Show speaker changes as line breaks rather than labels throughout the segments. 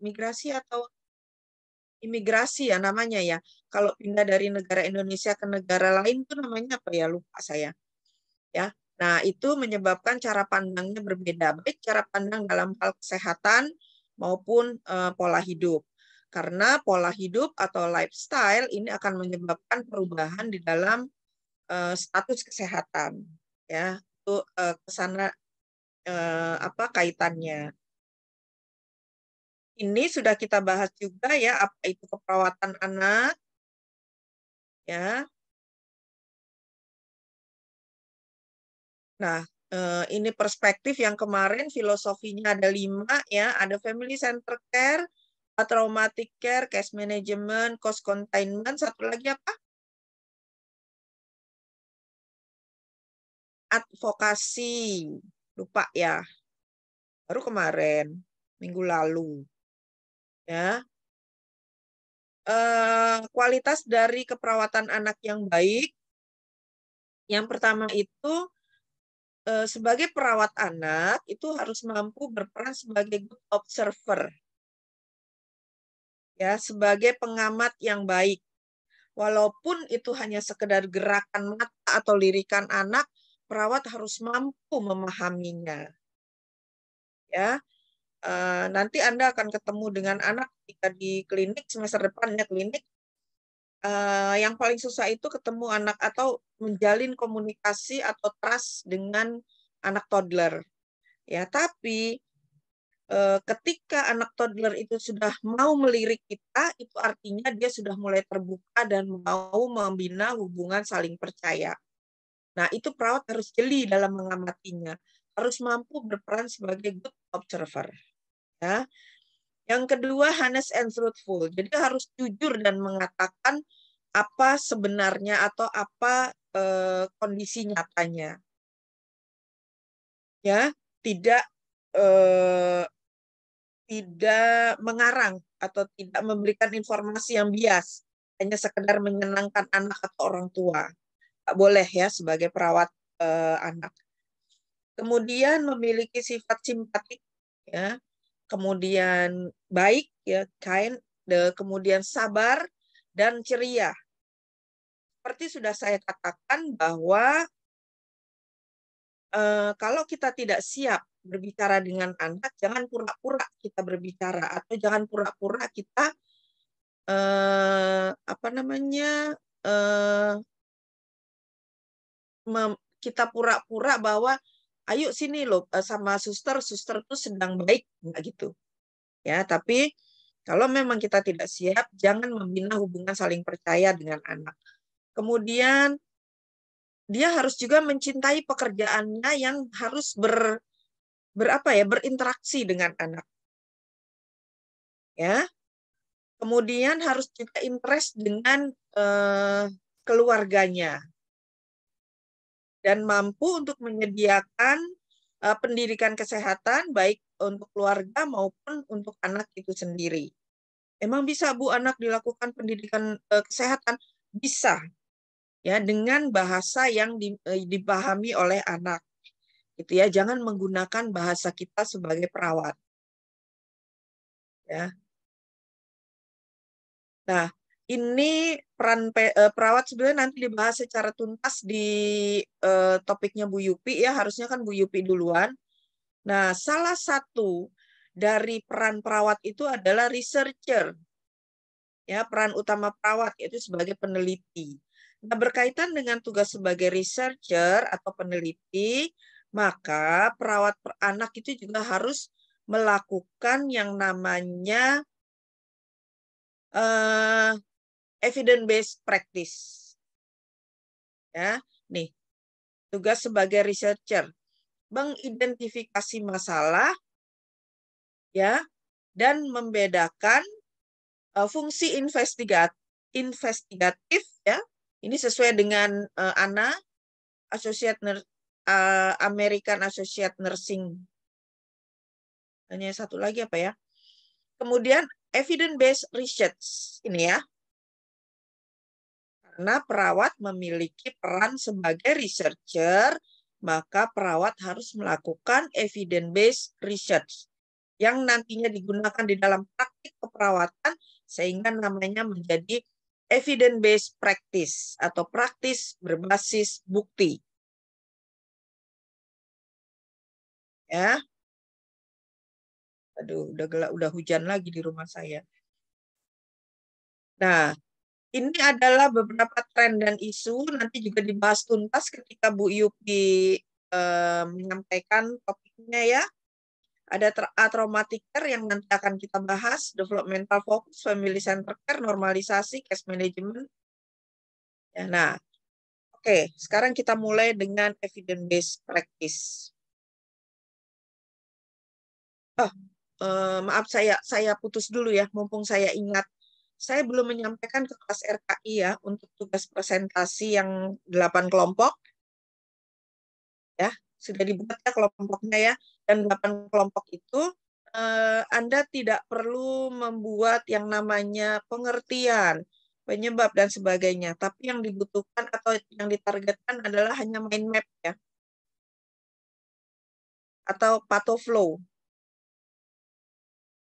migrasi atau imigrasi ya namanya ya. Kalau pindah dari negara Indonesia ke negara lain itu namanya apa ya? Lupa saya. Ya. Nah, itu menyebabkan cara pandangnya berbeda, baik cara pandang dalam hal kesehatan maupun pola hidup. Karena pola hidup atau lifestyle ini akan menyebabkan perubahan di dalam status kesehatan. Ya, itu ke sana apa kaitannya. Ini sudah kita bahas juga ya, apa itu keperawatan anak. Ya. Nah, ini perspektif yang kemarin filosofinya ada 5 ya, ada family center care, traumatic care, case management, cost containment, satu lagi apa? Advokasi. Lupa ya. Baru kemarin, minggu lalu. Ya. Kualitas dari keperawatan anak yang baik. Yang pertama itu sebagai perawat anak itu harus mampu berperan sebagai good observer. Ya, sebagai pengamat yang baik. Walaupun itu hanya sekedar gerakan mata atau lirikan anak, perawat harus mampu memahaminya. Ya, nanti Anda akan ketemu dengan anak ketika di klinik semester depan ya klinik. Yang paling susah itu ketemu anak atau menjalin komunikasi atau trust dengan anak toddler. Ya, tapi ketika anak toddler itu sudah mau melirik kita, itu artinya dia sudah mulai terbuka dan mau membina hubungan saling percaya. Nah, itu perawat harus jeli dalam mengamatinya. Harus mampu berperan sebagai good observer. Ya. Yang kedua, honest and truthful. Jadi harus jujur dan mengatakan apa sebenarnya atau apa kondisi nyatanya. Ya, tidak tidak mengarang atau tidak memberikan informasi yang bias, hanya sekedar menyenangkan anak atau orang tua. Nggak boleh ya sebagai perawat anak. Kemudian memiliki sifat simpatik, ya. Kemudian baik, ya, kind, kemudian sabar dan ceria. Seperti sudah saya katakan bahwa kalau kita tidak siap berbicara dengan anak, jangan pura-pura kita berbicara atau jangan pura-pura kita apa namanya kita pura-pura bahwa ayo sini loh sama suster tuh sedang baik nggak gitu ya. Tapi kalau memang kita tidak siap, jangan membina hubungan saling percaya dengan anak. Kemudian dia harus juga mencintai pekerjaannya yang harus berinteraksi dengan anak ya. Kemudian harus juga interest dengan keluarganya dan mampu untuk menyediakan pendidikan kesehatan baik untuk keluarga maupun untuk anak itu sendiri. Emang bisa Bu anak dilakukan pendidikan kesehatan? Bisa ya dengan bahasa yang dipahami oleh anak. Gitu ya, jangan menggunakan bahasa kita sebagai perawat. Ya. Nah, ini peran perawat sebenarnya nanti dibahas secara tuntas di topiknya Bu Yupi ya, harusnya kan Bu Yupi duluan. Nah, salah satu dari peran perawat itu adalah researcher. Ya, peran utama perawat yaitu sebagai peneliti. Nah, berkaitan dengan tugas sebagai researcher atau peneliti, maka perawat anak itu juga harus melakukan yang namanya evidence-based practice. Ya, nih, tugas sebagai researcher mengidentifikasi masalah ya dan membedakan fungsi investigatif ya. Ini sesuai dengan ANA American Associate Nursing. Hanya satu lagi apa ya? Kemudian evidence-based research ini ya. Karena perawat memiliki peran sebagai researcher, maka perawat harus melakukan evidence-based research, yang nantinya digunakan di dalam praktik keperawatan sehingga namanya menjadi evidence-based practice atau praktis berbasis bukti. Ya. Aduh, udah gelap, udah hujan lagi di rumah saya. Nah, ini adalah beberapa tren dan isu, nanti juga dibahas tuntas ketika Bu Yupi menyampaikan topiknya ya. Ada traumatic care yang nanti akan kita bahas, developmental focus, family center care, normalisasi, case management. Ya, nah, oke, sekarang kita mulai dengan evidence-based practice. Maaf saya putus dulu ya, mumpung saya ingat. Saya belum menyampaikan ke kelas RKI ya untuk tugas presentasi yang 8 kelompok. Ya, sudah dibuat ya kelompoknya ya. Dan 8 kelompok itu Anda tidak perlu membuat yang namanya pengertian, penyebab dan sebagainya, tapi yang dibutuhkan atau yang ditargetkan adalah hanya mind map ya. Atau pathoflow.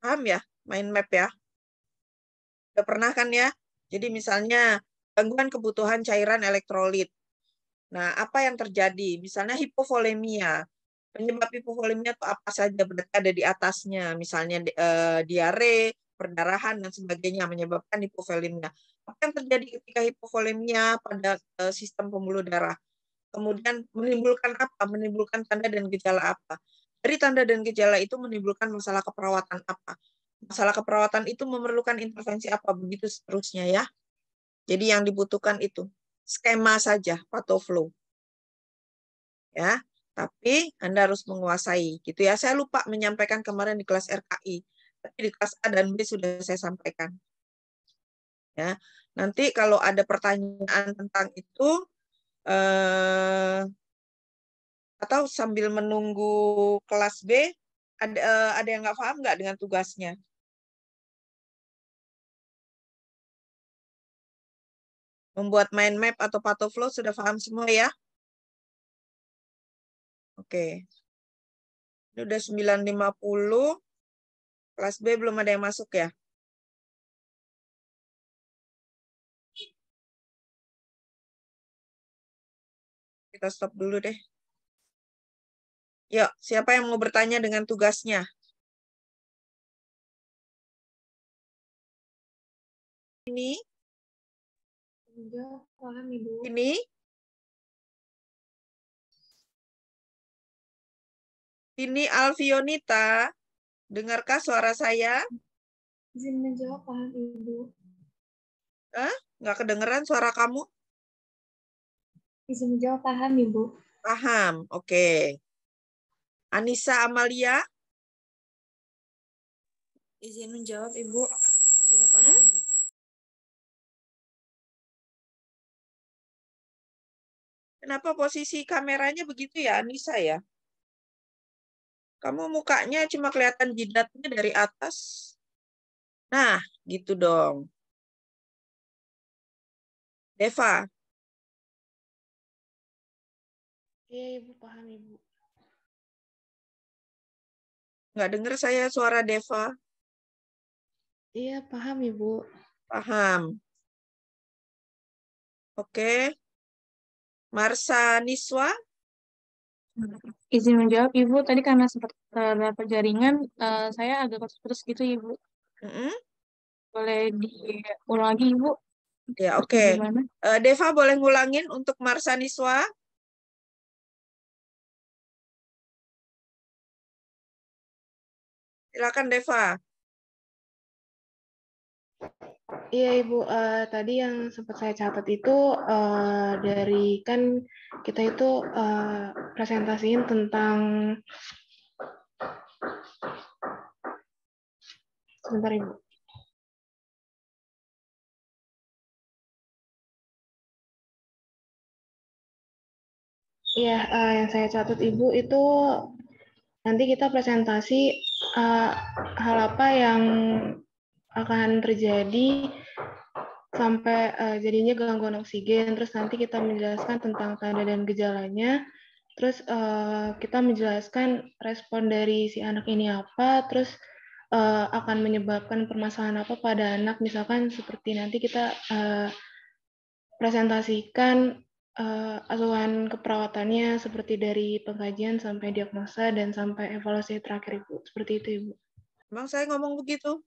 Paham ya? Mind map ya. Udah pernah kan ya? Jadi misalnya gangguan kebutuhan cairan elektrolit. Nah, apa yang terjadi? Misalnya hipovolemia. Penyebab hipovolemia itu apa saja? Berarti ada di atasnya. Misalnya diare, perdarahan, dan sebagainya menyebabkan hipovolemia. Apa yang terjadi ketika hipovolemia pada sistem pembuluh darah? Kemudian menimbulkan apa? Menimbulkan tanda dan gejala apa? Dari tanda dan gejala itu menimbulkan masalah keperawatan apa? Masalah keperawatan itu memerlukan intervensi apa? Begitu seterusnya ya. Jadi yang dibutuhkan itu skema saja, pathoflow. Ya, tapi Anda harus menguasai gitu ya. Saya lupa menyampaikan kemarin di kelas RKI, tapi di kelas A dan B sudah saya sampaikan. Ya, nanti kalau ada pertanyaan tentang itu atau sambil menunggu kelas B, ada yang nggak paham nggak dengan tugasnya? Membuat mind map atau pathoflow sudah paham semua ya? Oke. Ini udah 9.50. Kelas B belum ada yang masuk ya? Kita stop dulu deh. Yuk, siapa yang mau bertanya dengan tugasnya? Ini?
Paham, Ibu.
Ini? Ini Alfionita. Dengarkah suara saya?
Izin menjawab, paham, Ibu.
Hah? Nggak kedengeran suara kamu?
Izin menjawab, paham, Ibu.
Paham, oke. Anissa Amalia?
Izin menjawab, Ibu. Sudah paham, Ibu.
Kenapa posisi kameranya begitu ya, Anissa ya? Kamu mukanya cuma kelihatan jidatnya dari atas. Nah, gitu dong. Deva,
Iya, Ibu, paham, Ibu.
nggak dengar saya suara Deva.
Iya, paham, Ibu.
Paham. Oke. Marsa Niswa?
Izin menjawab, Ibu. Tadi karena sempat terdapat jaringan, saya agak putus gitu, Ibu. Boleh diulang lagi, Ibu?
Ya, oke. Deva boleh ngulangin untuk Marsa Niswa? Silakan, Deva.
Iya, Ibu. Tadi yang sempat saya catat itu dari kan kita itu presentasiin tentang sebentar, Ibu. Iya, yang saya catat Ibu itu nanti kita presentasi hal apa yang akan terjadi sampai jadinya gangguan oksigen. Terus nanti kita menjelaskan tentang tanda dan gejalanya. Terus kita menjelaskan respon dari si anak ini apa. Terus akan menyebabkan permasalahan apa pada anak, misalkan seperti nanti kita presentasikan asuhan keperawatannya seperti dari pengkajian sampai diagnosa dan sampai evaluasi terakhir, Ibu. Seperti itu, Ibu.
Emang saya ngomong begitu?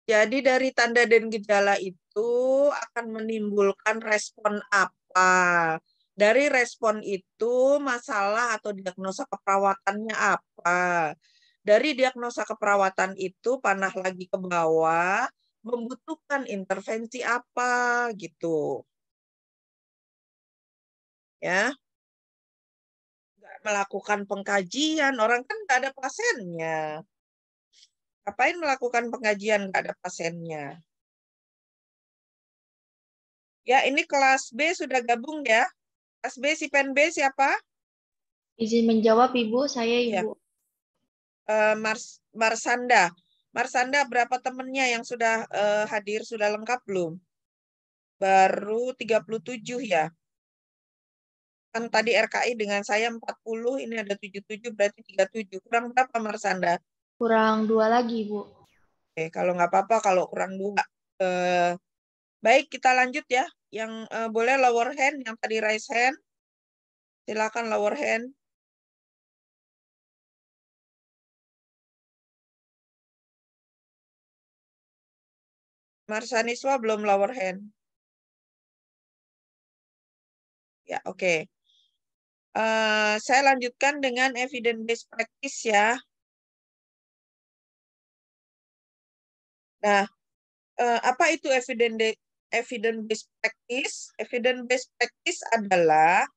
Jadi dari tanda dan gejala itu akan menimbulkan respon apa? Dari respon itu masalah atau diagnosa keperawatannya apa? Dari diagnosa keperawatan itu panah lagi ke bawah, membutuhkan intervensi apa gitu. Ya, nggak melakukan pengkajian, orang kan nggak ada pasiennya. Ngapain melakukan pengajian nggak ada pasiennya? Ya, ini kelas B sudah gabung ya. Kelas B, si pen B siapa?
Izin menjawab, Ibu. Saya,
Ya.
Ibu.
Marsanda. Marsanda, berapa temennya yang sudah hadir? Sudah lengkap belum? Baru 37 ya. Kan tadi RKI dengan saya 40, ini ada 77, berarti 37. Kurang berapa, Marsanda?
Kurang 2 lagi, Ibu.
Oke, kalau nggak apa-apa, kalau kurang 2. Baik, kita lanjut ya. Yang boleh lower hand, yang tadi raise hand. Silakan lower hand. Marsaniswa belum lower hand. Ya, oke. Saya lanjutkan dengan evidence-based practice ya. Nah, apa itu evidence-based practice? Evidence-based practice adalah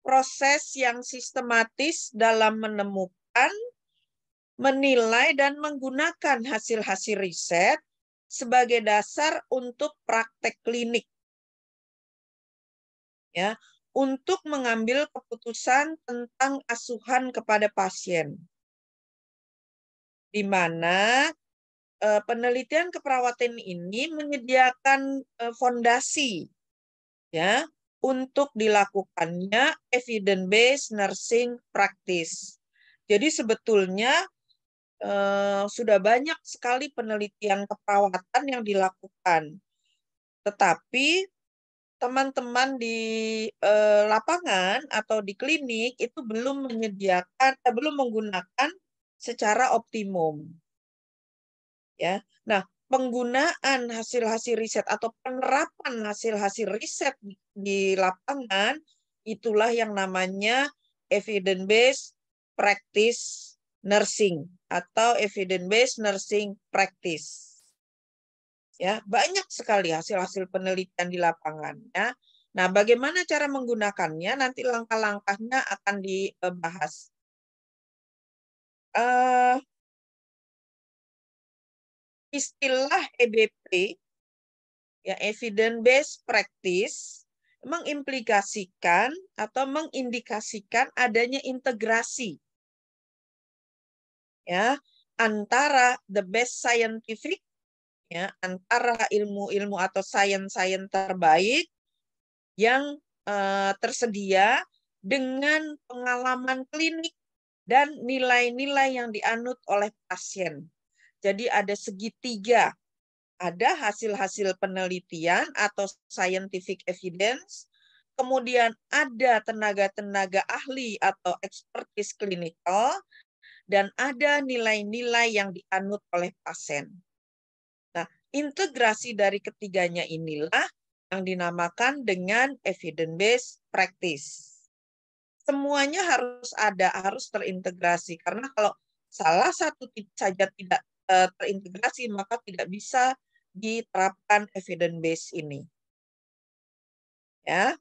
proses yang sistematis dalam menemukan, menilai, dan menggunakan hasil-hasil riset sebagai dasar untuk praktek klinik. Ya, untuk mengambil keputusan tentang asuhan kepada pasien. Di mana penelitian keperawatan ini menyediakan fondasi ya untuk dilakukannya evidence-based nursing practice. Jadi sebetulnya sudah banyak sekali penelitian keperawatan yang dilakukan. Tetapi teman-teman di lapangan atau di klinik itu belum belum menggunakan secara optimum. Ya. Nah, penggunaan hasil-hasil riset atau penerapan hasil-hasil riset di lapangan itulah yang namanya evidence-based practice nursing atau evidence-based nursing practice. Ya, banyak sekali hasil-hasil penelitian di lapangan ya. Nah, bagaimana cara menggunakannya? Nanti langkah-langkahnya akan dibahas. Istilah EBP, ya evidence-based practice, mengimplikasikan atau mengindikasikan adanya integrasi ya antara the best scientific ya antara ilmu-ilmu atau sains terbaik yang tersedia dengan pengalaman klinik dan nilai-nilai yang dianut oleh pasien. Jadi ada segitiga, ada hasil-hasil penelitian atau scientific evidence, kemudian ada tenaga-tenaga ahli atau expertise klinikal, dan ada nilai-nilai yang dianut oleh pasien. Nah, integrasi dari ketiganya inilah yang dinamakan dengan evidence-based practice. Semuanya harus ada, harus terintegrasi. Karena kalau salah satu saja tidak terintegrasi, maka tidak bisa diterapkan evidence-based ini. Ya.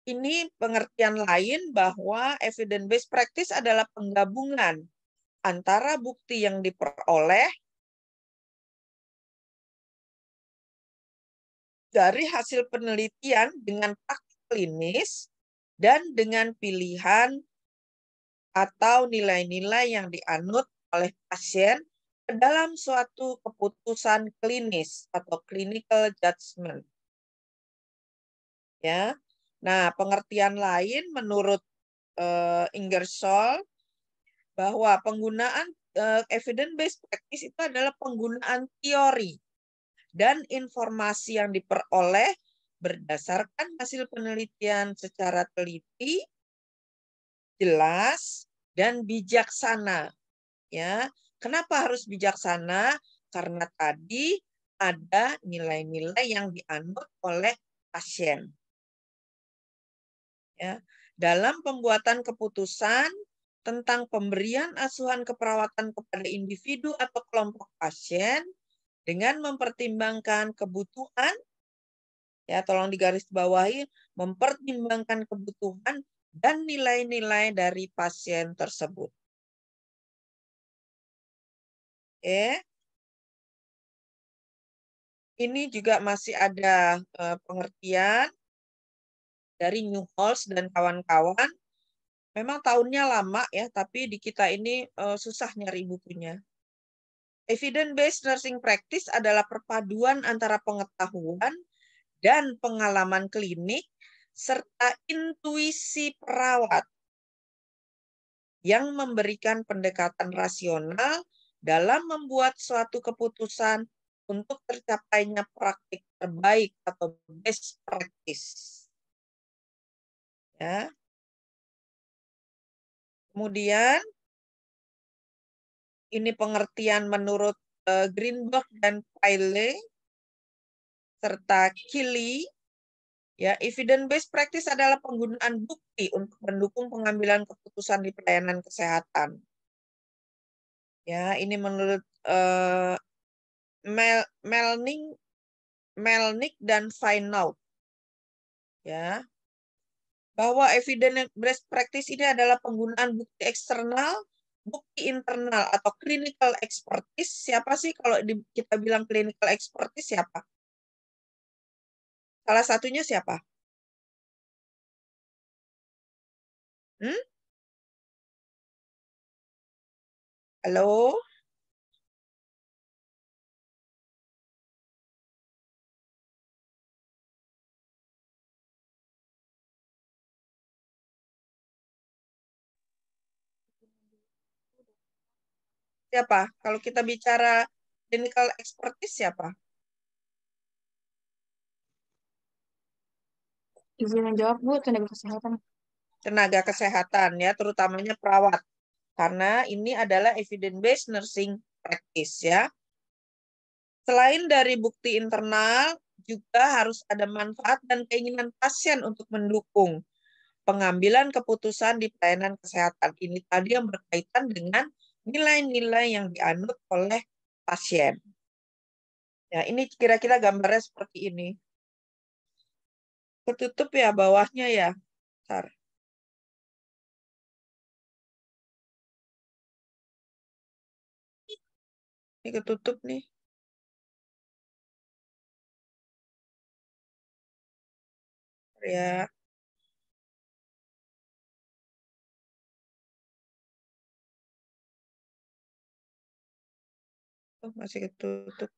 Ini pengertian lain bahwa evidence-based practice adalah penggabungan antara bukti yang diperoleh dari hasil penelitian dengan praktik klinis dan dengan pilihan atau nilai-nilai yang dianut oleh pasien dalam suatu keputusan klinis atau clinical judgment. Ya. Nah, pengertian lain menurut Ingersoll bahwa penggunaan evidence-based practice itu adalah penggunaan teori dan informasi yang diperoleh berdasarkan hasil penelitian secara teliti, jelas, dan bijaksana. Ya, kenapa harus bijaksana? Karena tadi ada nilai-nilai yang dianut oleh pasien. Ya, dalam pembuatan keputusan tentang pemberian asuhan keperawatan kepada individu atau kelompok pasien dengan mempertimbangkan kebutuhan, ya tolong digarisbawahi, mempertimbangkan kebutuhan dan nilai-nilai dari pasien tersebut. Ini juga masih ada pengertian dari Newhouse dan kawan-kawan. Memang tahunnya lama ya, tapi di kita ini susah nyari bukunya. Evidence-based nursing practice adalah perpaduan antara pengetahuan dan pengalaman klinik serta intuisi perawat yang memberikan pendekatan rasional dalam membuat suatu keputusan untuk tercapainya praktik terbaik atau best practice. Ya. Kemudian ini pengertian menurut Greenberg dan Pyle serta Killy. Ya, evidence-based practice adalah penggunaan bukti untuk mendukung pengambilan keputusan di pelayanan kesehatan. Ya, ini menurut Melnick dan Feinout. Ya, bahwa evidence-based practice ini adalah penggunaan bukti eksternal, bukti internal atau clinical expertise. Siapa sih kalau kita bilang clinical expertise siapa? Salah satunya siapa? Halo? Siapa? Kalau kita bicara clinical expertise siapa?
Izin menjawab, Bu, tenaga kesehatan.
Tenaga kesehatan ya, terutamanya perawat. Karena ini adalah evidence-based nursing practice ya. Selain dari bukti internal, juga harus ada manfaat dan keinginan pasien untuk mendukung pengambilan keputusan di pelayanan kesehatan. Ini tadi yang berkaitan dengan nilai-nilai yang dianut oleh pasien. Ya, ini kira-kira gambarnya seperti ini. Ketutup ya bawahnya ya. Bentar. Ini ketutup nih. Ya. Oh, masih ketutup.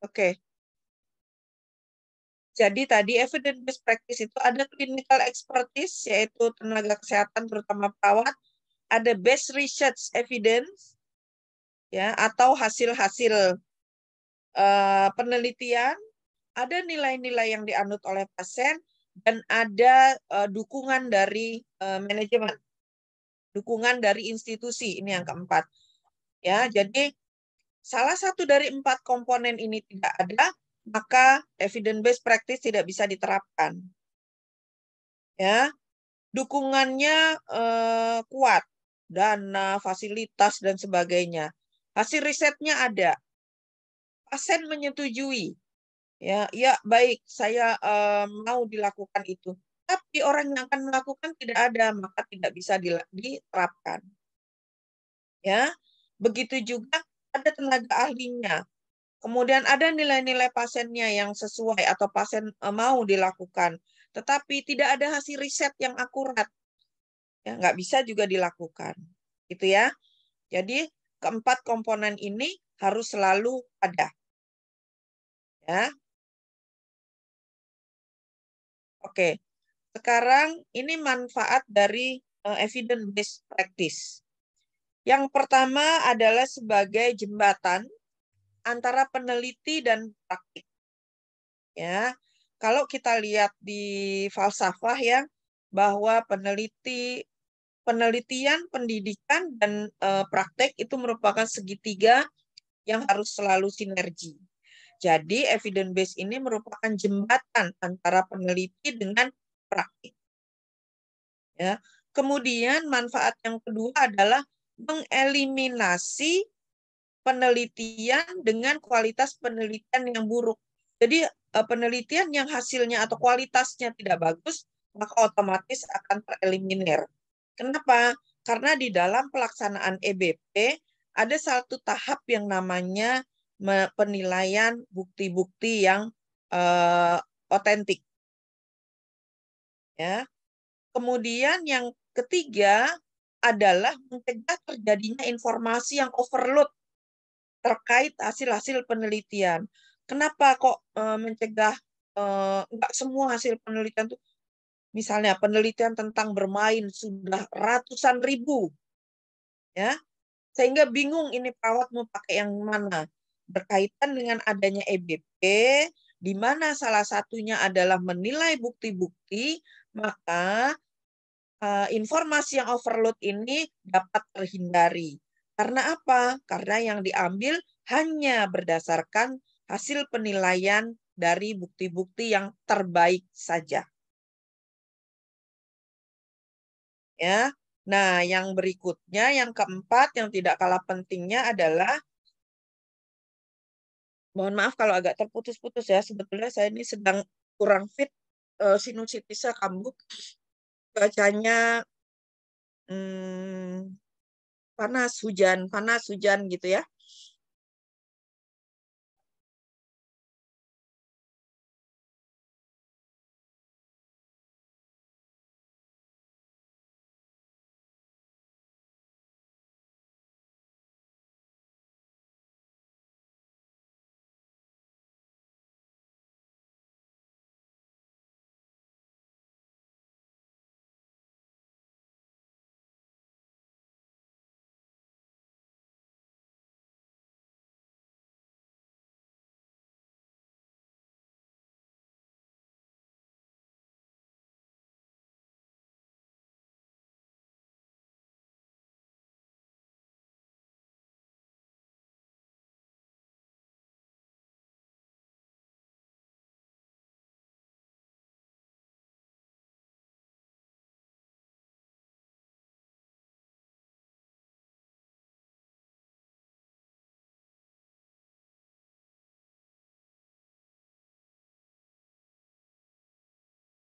Oke. Jadi tadi evidence-based practice itu ada clinical expertise, yaitu tenaga kesehatan terutama perawat, ada best research evidence, ya atau hasil-hasil penelitian, ada nilai-nilai yang dianut oleh pasien, dan ada dukungan dari manajemen, dukungan dari institusi. Ini yang keempat. Ya, jadi salah satu dari 4 komponen ini tidak ada, maka evidence-based practice tidak bisa diterapkan. Ya, dukungannya kuat, dana, fasilitas dan sebagainya. Hasil risetnya ada, pasien menyetujui, ya, ya baik, saya mau dilakukan itu. Tapi orang yang akan melakukan tidak ada, maka tidak bisa diterapkan. Ya, begitu juga ada tenaga ahlinya. Kemudian ada nilai-nilai pasiennya yang sesuai atau pasien mau dilakukan, tetapi tidak ada hasil riset yang akurat. Ya, nggak bisa juga dilakukan. Gitu ya. Jadi keempat komponen ini harus selalu ada. Ya. Oke. Sekarang ini manfaat dari evidence based practice. Yang pertama adalah sebagai jembatan antara peneliti dan praktik. Ya. Kalau kita lihat di falsafah ya, bahwa penelitian, pendidikan, dan praktek itu merupakan segitiga yang harus selalu sinergi. Jadi evidence based ini merupakan jembatan antara peneliti dengan praktik. Ya. Kemudian manfaat yang kedua adalah mengeliminasi penelitian dengan kualitas penelitian yang buruk. Jadi penelitian yang hasilnya atau kualitasnya tidak bagus, maka otomatis akan tereliminir. Kenapa? Karena di dalam pelaksanaan EBP ada satu tahap yang namanya penilaian bukti-bukti yang otentik. Ya. Kemudian yang ketiga adalah mencegah terjadinya informasi yang overload terkait hasil-hasil penelitian. Kenapa kok mencegah enggak semua hasil penelitian itu, misalnya penelitian tentang bermain sudah ratusan ribu, ya, sehingga bingung ini perawat mau pakai yang mana. Berkaitan dengan adanya EBP, di mana salah satunya adalah menilai bukti-bukti, maka informasi yang overload ini dapat terhindari. Karena apa? Karena yang diambil hanya berdasarkan hasil penilaian dari bukti-bukti yang terbaik saja. Ya. Nah, yang berikutnya, yang keempat, yang tidak kalah pentingnya adalah, mohon maaf kalau agak terputus-putus ya, sebetulnya saya ini sedang kurang fit, sinusitisnya kambuh, cuacanya panas hujan gitu ya.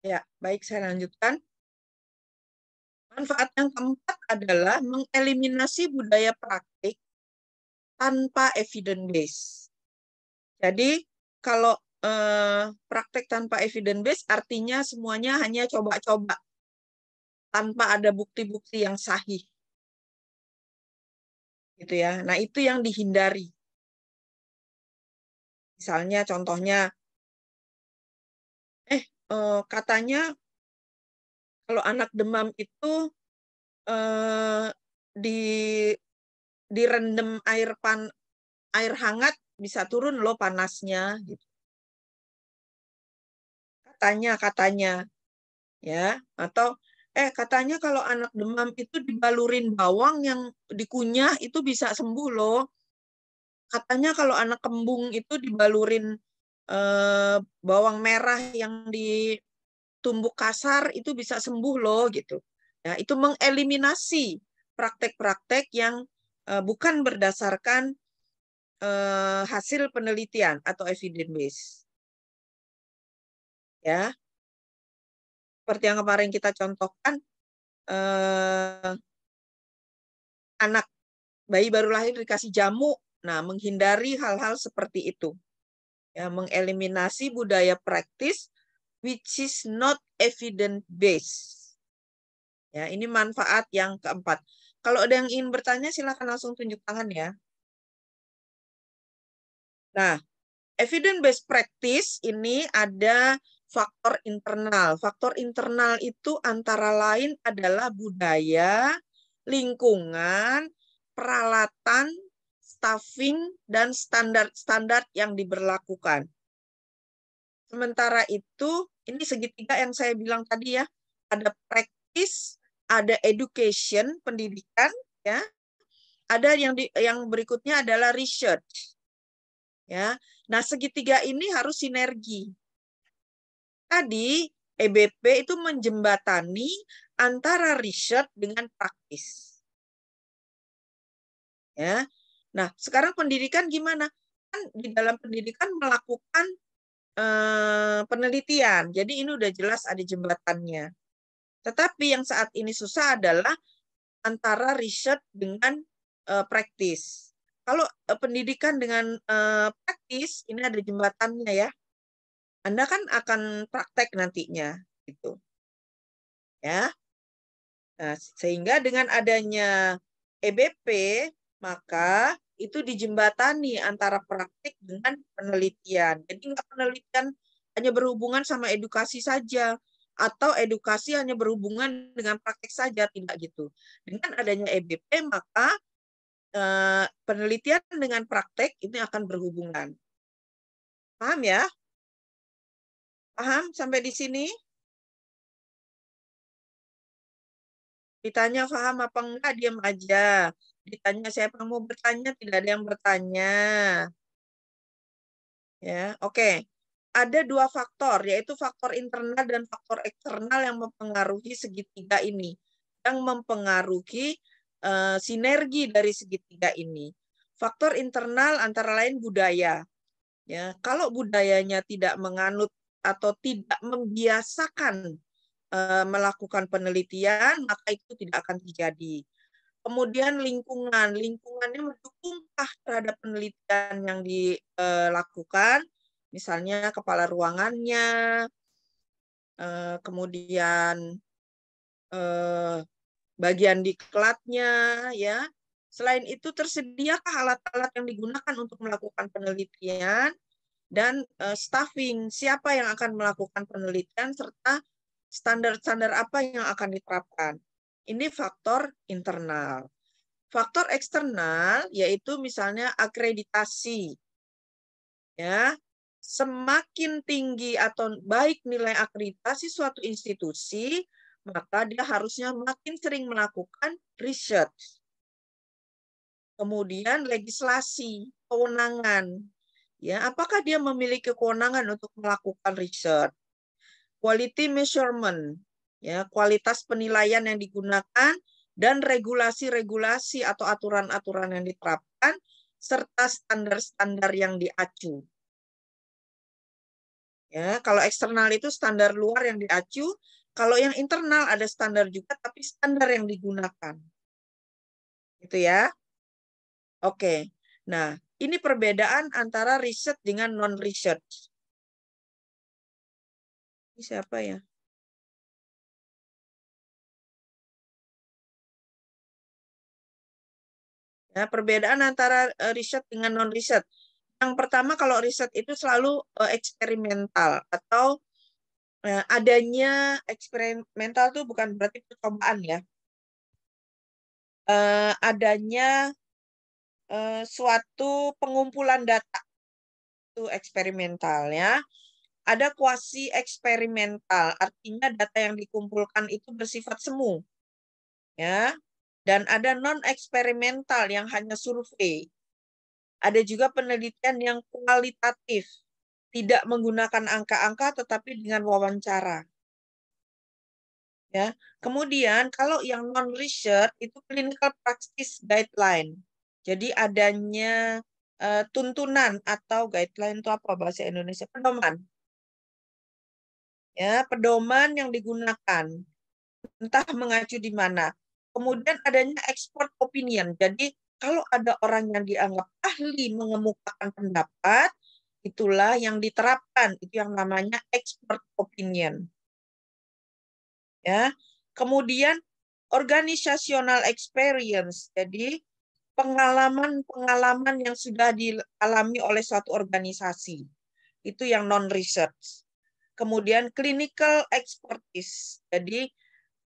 Ya, baik, saya lanjutkan. Manfaat yang keempat adalah mengeliminasi budaya praktik tanpa evidence base. Jadi, kalau praktek tanpa evidence base artinya semuanya hanya coba-coba tanpa ada bukti-bukti yang sahih. Gitu ya. Nah, itu yang dihindari. Misalnya contohnya katanya kalau anak demam itu direndam air hangat bisa turun loh panasnya gitu. Katanya ya, atau katanya kalau anak demam itu dibalurin bawang yang dikunyah itu bisa sembuh loh. Katanya kalau anak kembung itu dibalurin bawang merah yang ditumbuk kasar itu bisa sembuh loh gitu. Ya, itu mengeliminasi praktek-praktek yang bukan berdasarkan hasil penelitian atau evidence base. Ya. Seperti yang kemarin kita contohkan, anak bayi baru lahir dikasih jamu. Nah, menghindari hal-hal seperti itu. Ya, mengeliminasi budaya praktis which is not evidence based. Ya, ini manfaat yang keempat. Kalau ada yang ingin bertanya, silakan langsung tunjuk tangan ya. Nah, evidence based practice ini ada faktor internal. Faktor internal itu antara lain adalah budaya, lingkungan, peralatan, staffing, dan standar-standar yang diberlakukan. Sementara itu, ini segitiga yang saya bilang tadi ya, ada practice, ada education, pendidikan, ya. Ada yang berikutnya adalah research. Ya. Nah, segitiga ini harus sinergi. Tadi EBP itu menjembatani antara research dengan praktis. Ya. Nah, sekarang pendidikan gimana? Kan di dalam pendidikan melakukan penelitian. Jadi ini udah jelas ada jembatannya. Tetapi yang saat ini susah adalah antara research dengan praktis. Kalau pendidikan dengan praktis, ini ada jembatannya ya. Anda kan akan praktek nantinya, gitu. Ya. Nah, sehingga dengan adanya EBP, maka itu dijembatani antara praktik dengan penelitian. Jadi nggak penelitian hanya berhubungan sama edukasi saja, atau edukasi hanya berhubungan dengan praktik saja, tidak gitu. Dengan adanya EBP, maka penelitian dengan praktek ini akan berhubungan. Paham ya? Paham sampai di sini? Ditanya paham apa enggak, diam aja. Ditanya siapa yang mau bertanya, tidak ada yang bertanya. Ya, oke. Ada dua faktor, yaitu faktor internal dan faktor eksternal yang mempengaruhi segitiga ini, yang mempengaruhi sinergi dari segitiga ini. Faktor internal antara lain budaya. Ya, kalau budayanya tidak menganut atau tidak membiasakan melakukan penelitian, maka itu tidak akan terjadi. Kemudian lingkungannya mendukungkah terhadap penelitian yang dilakukan, misalnya kepala ruangannya, kemudian bagian diklatnya, ya. Selain itu tersediakah alat-alat yang digunakan untuk melakukan penelitian dan staffing, siapa yang akan melakukan penelitian serta standar-standar apa yang akan diterapkan. Ini faktor internal. Faktor eksternal yaitu misalnya akreditasi. Ya. Semakin tinggi atau baik nilai akreditasi suatu institusi, maka dia harusnya makin sering melakukan research. Kemudian legislasi, kewenangan. Ya, apakah dia memiliki kewenangan untuk melakukan research? Quality measurement, ya, kualitas penilaian yang digunakan dan regulasi-regulasi atau aturan-aturan yang diterapkan serta standar-standar yang diacu. Ya, kalau eksternal itu standar luar yang diacu, kalau yang internal ada standar juga tapi standar yang digunakan. Gitu ya. Oke. Nah, ini perbedaan antara research dengan non-research. Ini siapa ya? Ya, perbedaan antara riset dengan non-riset. Yang pertama, kalau riset itu selalu eksperimental atau adanya eksperimental itu bukan berarti percobaan ya. Adanya suatu pengumpulan data itu eksperimental ya. Ada kuasi eksperimental, artinya data yang dikumpulkan itu bersifat semu. Ya. Dan ada non-eksperimental yang hanya survei. Ada juga penelitian yang kualitatif, tidak menggunakan angka-angka tetapi dengan wawancara. Ya. Kemudian kalau yang non-research itu clinical practice guideline. Jadi adanya tuntunan atau guideline itu apa bahasa Indonesia? Pedoman. Ya, pedoman yang digunakan. Entah mengacu di mana. Kemudian adanya expert opinion. Jadi kalau ada orang yang dianggap ahli mengemukakan pendapat, itulah yang diterapkan. Itu yang namanya expert opinion. Ya. Kemudian organizational experience. Jadi pengalaman-pengalaman yang sudah dialami oleh suatu organisasi. Itu yang non-research. Kemudian clinical expertise. Jadi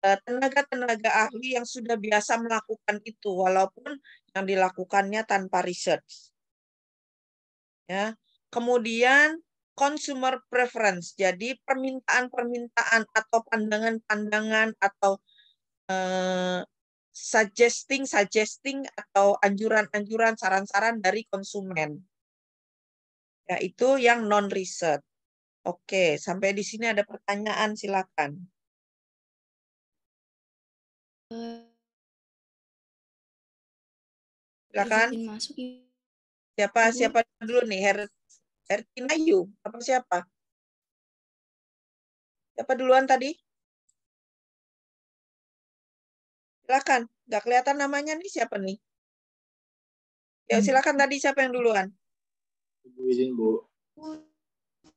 tenaga-tenaga ahli yang sudah biasa melakukan itu, walaupun yang dilakukannya tanpa research. Ya. Kemudian consumer preference, jadi permintaan-permintaan atau pandangan-pandangan atau suggesting atau anjuran-anjuran, saran-saran dari konsumen. Ya, itu yang non-research. Oke, sampai di sini ada pertanyaan, silakan. Silakan.
Izin masuk,
Siapa dulu nih? Hertinayu apa siapa? Siapa duluan tadi? Silakan. Nggak kelihatan namanya nih, siapa nih? Ya, silakan tadi siapa yang duluan?
Ibu izin, Bu.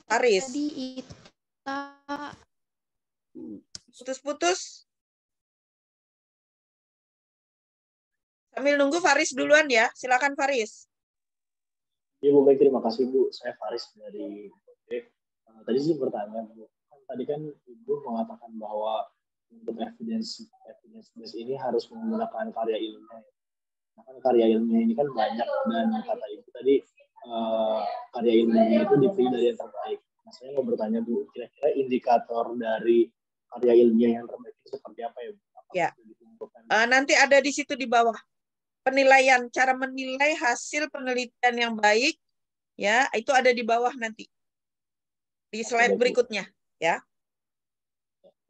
Faris.
Tadi Ita.
Putus-putus. Sambil nunggu Faris duluan ya. Silakan Faris.
Ya, Bu, baik, terima kasih, Bu. Saya Faris dari tadi sih bertanya, Bu. Tadi kan Ibu mengatakan bahwa untuk evidence base ini harus menggunakan karya ilmiah. Nah, kan karya ilmiah ini kan banyak, dan kata Ibu tadi karya ilmiah itu dipilih dari yang terbaik. Nah, saya mau bertanya, Bu, kira-kira indikator dari karya ilmiah yang terbaik itu seperti apa ya, Bu?
Ya. Nanti ada di situ di bawah. Penilaian, cara menilai hasil penelitian yang baik, ya, itu ada di bawah nanti. Di slide berikutnya, ya.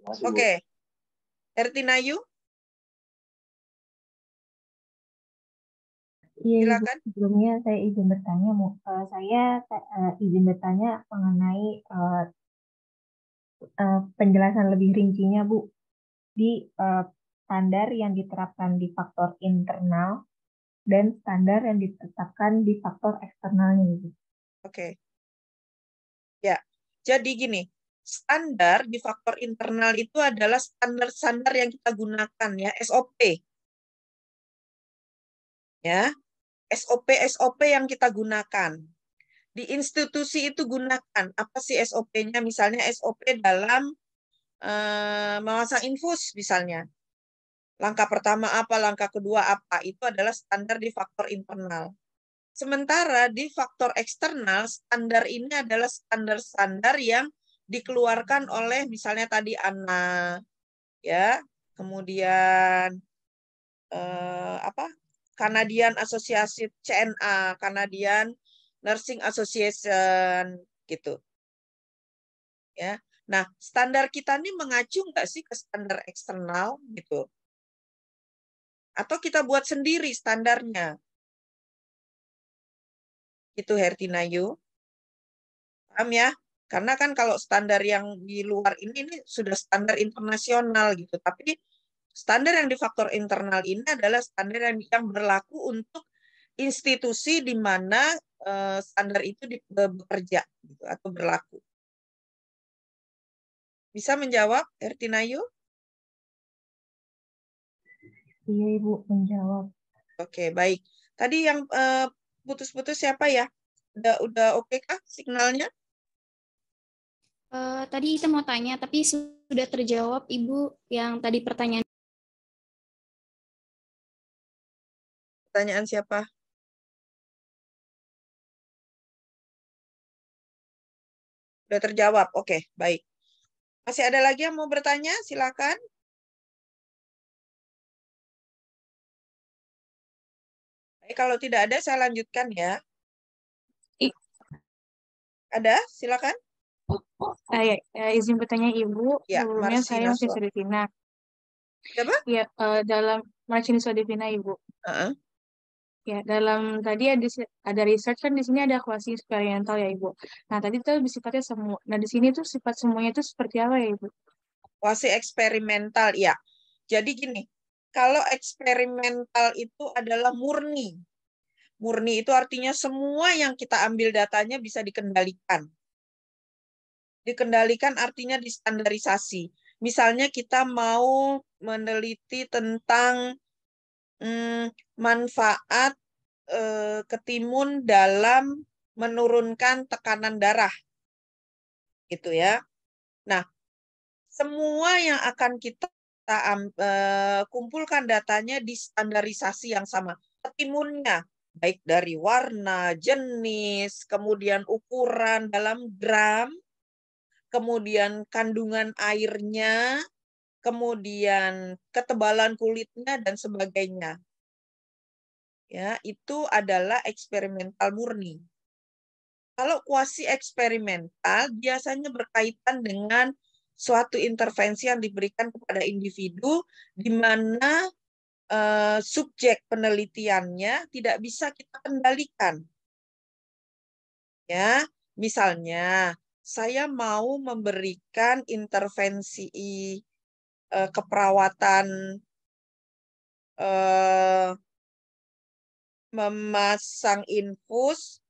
Oke. Hertinayu?
Iya,
silakan.
Sebelumnya saya izin bertanya, izin bertanya mengenai penjelasan lebih rincinya, Bu, di standar yang diterapkan di faktor internal dan standar yang ditetapkan di faktor eksternalnya, Bu.
Oke. Ya, jadi gini, standar di faktor internal itu adalah standar-standar yang kita gunakan, ya, SOP. Ya, SOP yang kita gunakan. Di institusi itu gunakan. Apa sih SOP-nya? Misalnya SOP dalam memasang infus misalnya. Langkah pertama apa, langkah kedua apa. Itu adalah standar di faktor internal. Sementara di faktor eksternal, standar ini adalah standar-standar yang dikeluarkan oleh misalnya tadi ANA, ya, kemudian Canadian Association, CNA, Canadian Nursing Association, gitu. Ya, nah standar kita ini mengacu nggak sih ke standar eksternal, gitu? Atau kita buat sendiri standarnya? Itu Hertinayu. Paham ya? Karena kan kalau standar yang di luar ini sudah standar internasional gitu. Tapi standar yang di faktor internal ini adalah standar yang berlaku untuk institusi di mana standar itu bekerja gitu, atau berlaku. Bisa menjawab, Hertinayu?
Iya, Ibu, menjawab.
Oke, baik. Tadi yang putus-putus siapa ya? Udah oke kah signalnya?
Tadi kita mau tanya, tapi sudah terjawab, Ibu, yang tadi pertanyaan.
Pertanyaan siapa? Sudah terjawab. Oke, baik. Masih ada lagi yang mau bertanya? Silakan. Baik, kalau tidak ada, saya lanjutkan ya. Ada? Silakan.
Izin bertanya Ibu,
Ya,
sebelumnya saya masih Sodevina.
Siapa?
Ya, dalam Marcini Sodevina, Ibu. Ya, dalam tadi ada research kan di sini ada kuasi eksperimental ya, Ibu. Nah, tadi itu sifatnya semua. Nah, di sini tuh sifat semuanya itu seperti apa ya, Ibu?
Kuasi eksperimental, ya. Jadi gini, kalau eksperimental itu adalah murni. Murni itu artinya semua yang kita ambil datanya bisa dikendalikan. Dikendalikan artinya distandarisasi. Misalnya kita mau meneliti tentang manfaat ketimun dalam menurunkan tekanan darah, gitu ya. Nah, semua yang akan kita kumpulkan datanya di standarisasi yang sama. Ketimunnya, baik dari warna, jenis, kemudian ukuran dalam gram, kemudian kandungan airnya, kemudian ketebalan kulitnya, dan sebagainya. Ya, itu adalah eksperimental murni. Kalau kuasi eksperimental biasanya berkaitan dengan suatu intervensi yang diberikan kepada individu di mana subjek penelitiannya tidak bisa kita kendalikan. Ya, misalnya saya mau memberikan intervensi keperawatan memasang infus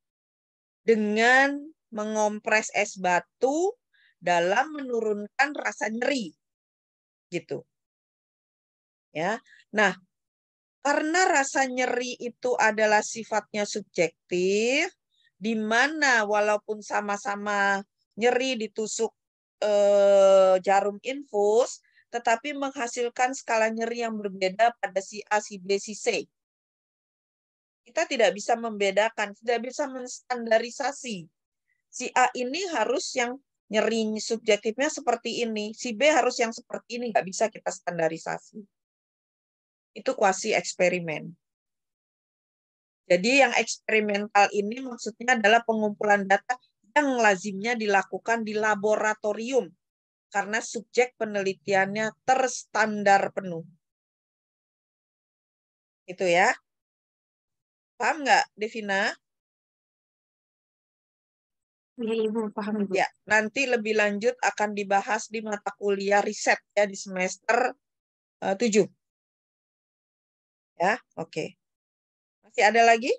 dengan mengompres es batu dalam menurunkan rasa nyeri, gitu. Ya, nah karena rasa nyeri itu adalah sifatnya subjektif, di mana walaupun sama-sama nyeri ditusuk jarum infus, tetapi menghasilkan skala nyeri yang berbeda pada si A, si B, si C. Kita tidak bisa membedakan, tidak bisa menstandarisasi. Si A ini harus yang nyeri subjektifnya seperti ini, si B harus yang seperti ini, nggak bisa kita standarisasi. Itu kuasi eksperimen. Jadi yang eksperimental ini maksudnya adalah pengumpulan data yang lazimnya dilakukan di laboratorium karena subjek penelitiannya terstandar penuh. Itu ya. Paham nggak, Devina?
Ya, Ibu, paham, Ibu.
Ya, nanti lebih lanjut akan dibahas di mata kuliah riset ya di semester 7. Ya, oke. Masih ada lagi?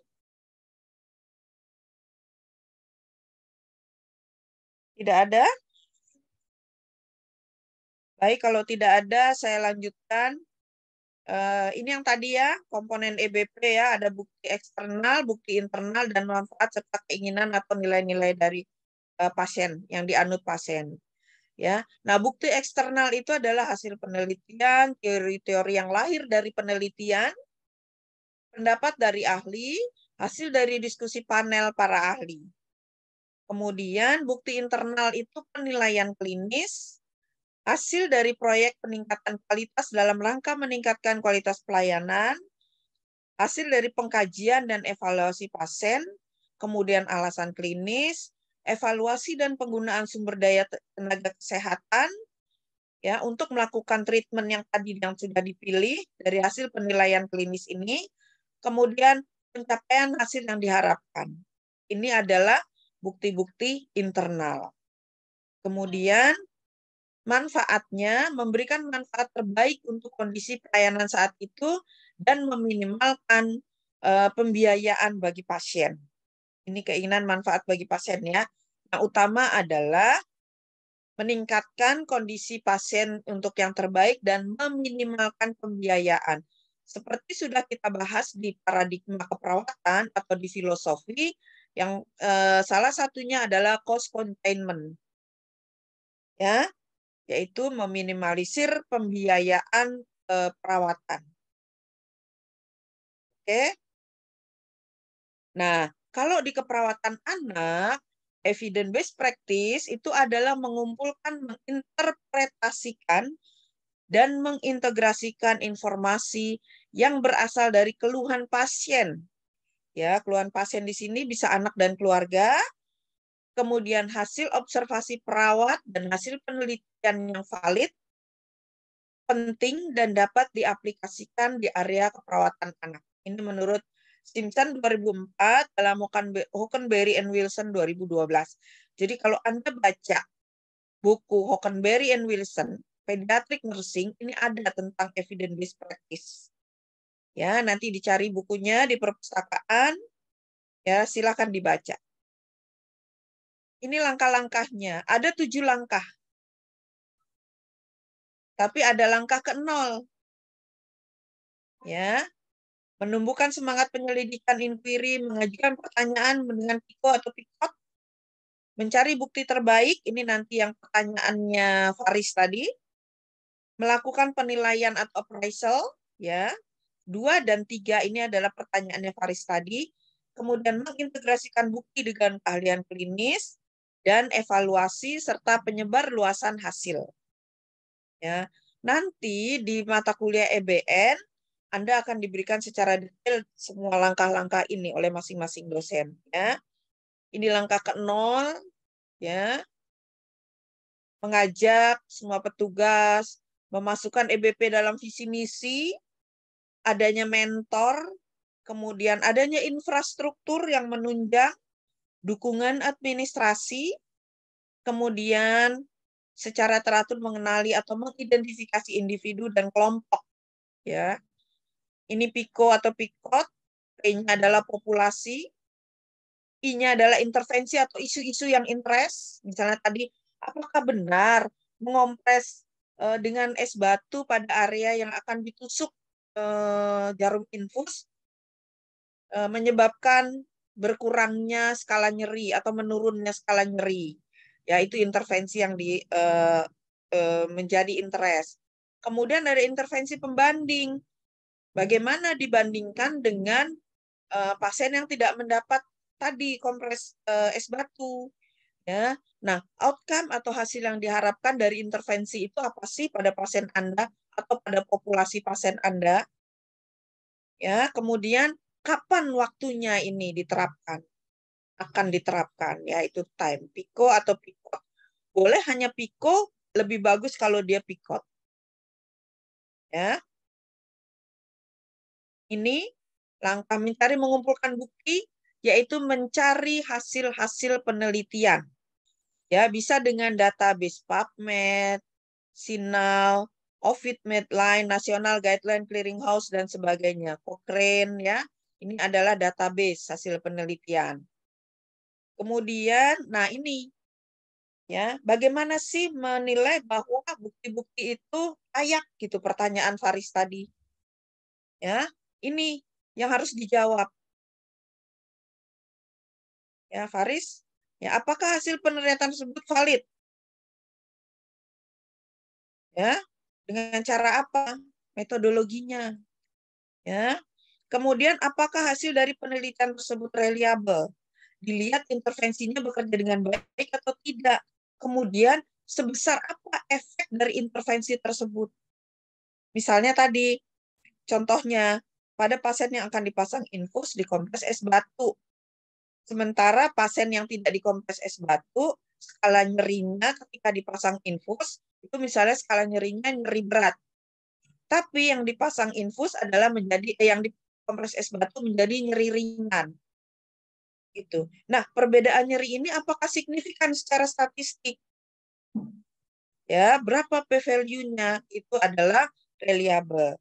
Tidak ada? Baik, kalau tidak ada saya lanjutkan. Ini yang tadi ya, komponen EBP ya, ada bukti eksternal, bukti internal, dan manfaat serta keinginan atau nilai-nilai dari pasien yang dianut pasien. Ya, nah bukti eksternal itu adalah hasil penelitian, teori-teori yang lahir dari penelitian, pendapat dari ahli, hasil dari diskusi panel para ahli. Kemudian bukti internal itu penilaian klinis, hasil dari proyek peningkatan kualitas dalam rangka meningkatkan kualitas pelayanan, hasil dari pengkajian dan evaluasi pasien, kemudian alasan klinis, evaluasi dan penggunaan sumber daya tenaga kesehatan, ya untuk melakukan treatment yang tadi yang sudah dipilih dari hasil penilaian klinis ini, kemudian pencapaian hasil yang diharapkan. Ini adalah bukti-bukti internal. Kemudian manfaatnya memberikan manfaat terbaik untuk kondisi pelayanan saat itu dan meminimalkan pembiayaan bagi pasien. Ini keinginan manfaat bagi pasien ya. Yang utama adalah meningkatkan kondisi pasien untuk yang terbaik dan meminimalkan pembiayaan. Seperti sudah kita bahas di paradigma keperawatan atau di filosofi, yang salah satunya adalah cost containment. Ya, yaitu meminimalisir pembiayaan perawatan. Oke. Nah, kalau di keperawatan anak, evidence-based practice itu adalah mengumpulkan, menginterpretasikan, dan mengintegrasikan informasi yang berasal dari keluhan pasien. Ya, keluhan pasien di sini bisa anak dan keluarga, kemudian hasil observasi perawat dan hasil penelitian yang valid, penting dan dapat diaplikasikan di area keperawatan anak. Ini menurut Simpson 2004 dalam Hockenberry and Wilson 2012. Jadi kalau Anda baca buku Hockenberry and Wilson, Pediatric Nursing, ini ada tentang evidence-based practice. Ya, nanti dicari bukunya di perpustakaan, ya silakan dibaca. Ini langkah-langkahnya. Ada 7 langkah. Tapi ada langkah ke-0. Ya. Menumbuhkan semangat penyelidikan inquiry, mengajukan pertanyaan dengan PICO atau PICOT, Mencari bukti terbaik, ini nanti yang pertanyaannya Faris tadi. Melakukan penilaian atau appraisal, ya. 2 dan 3 ini adalah pertanyaannya Faris tadi. Kemudian mengintegrasikan bukti dengan keahlian klinis dan evaluasi serta penyebar luasan hasil. Ya. Nanti di mata kuliah EBN Anda akan diberikan secara detail semua langkah-langkah ini oleh masing-masing dosen, ya. Ini langkah ke-0, ya. Mengajak semua petugas memasukkan EBP dalam visi misi, adanya mentor, kemudian adanya infrastruktur yang menunjang, dukungan administrasi, kemudian secara teratur mengenali atau mengidentifikasi individu dan kelompok, ya. Ini PIKO atau PIKOT, P-nya adalah populasi, I-nya adalah intervensi atau isu-isu yang interest. Misalnya tadi, apakah benar mengompres dengan es batu pada area yang akan ditusuk jarum infus menyebabkan berkurangnya skala nyeri atau menurunnya skala nyeri. Ya, itu intervensi yang menjadi interest. Kemudian ada intervensi pembanding. Bagaimana dibandingkan dengan pasien yang tidak mendapat tadi kompres es batu, ya. Nah, outcome atau hasil yang diharapkan dari intervensi itu apa sih pada pasien Anda atau pada populasi pasien Anda? Ya, kemudian kapan waktunya ini diterapkan? Akan diterapkan, yaitu time PIKO atau PIKOT. Boleh hanya PIKO, lebih bagus kalau dia PIKOT. Ya. Ini langkah mencari mengumpulkan bukti, yaitu mencari hasil-hasil penelitian. Ya, bisa dengan database PubMed, Sinal, Ovid Medline, National Guideline Clearinghouse dan sebagainya, Cochrane, ya. Ini adalah database hasil penelitian. Kemudian, nah ini, ya, bagaimana sih menilai bahwa bukti-bukti itu layak gitu, pertanyaan Faris tadi. Ya, ini yang harus dijawab. Ya, Faris, ya, apakah hasil penelitian tersebut valid? Ya, dengan cara apa? Metodologinya. Ya. Kemudian apakah hasil dari penelitian tersebut reliable? Dilihat intervensinya bekerja dengan baik atau tidak. Kemudian sebesar apa efek dari intervensi tersebut? Misalnya tadi, contohnya, pada pasien yang akan dipasang infus dikompres es batu. Sementara pasien yang tidak dikompres es batu, skala nyerinya ketika dipasang infus, itu misalnya skala nyerinya nyeri berat. Tapi yang dipasang infus adalah yang dikompres es batu menjadi nyeri ringan. Gitu. Nah, perbedaan nyeri ini apakah signifikan secara statistik? Ya, berapa p-value-nya? Itu adalah reliable.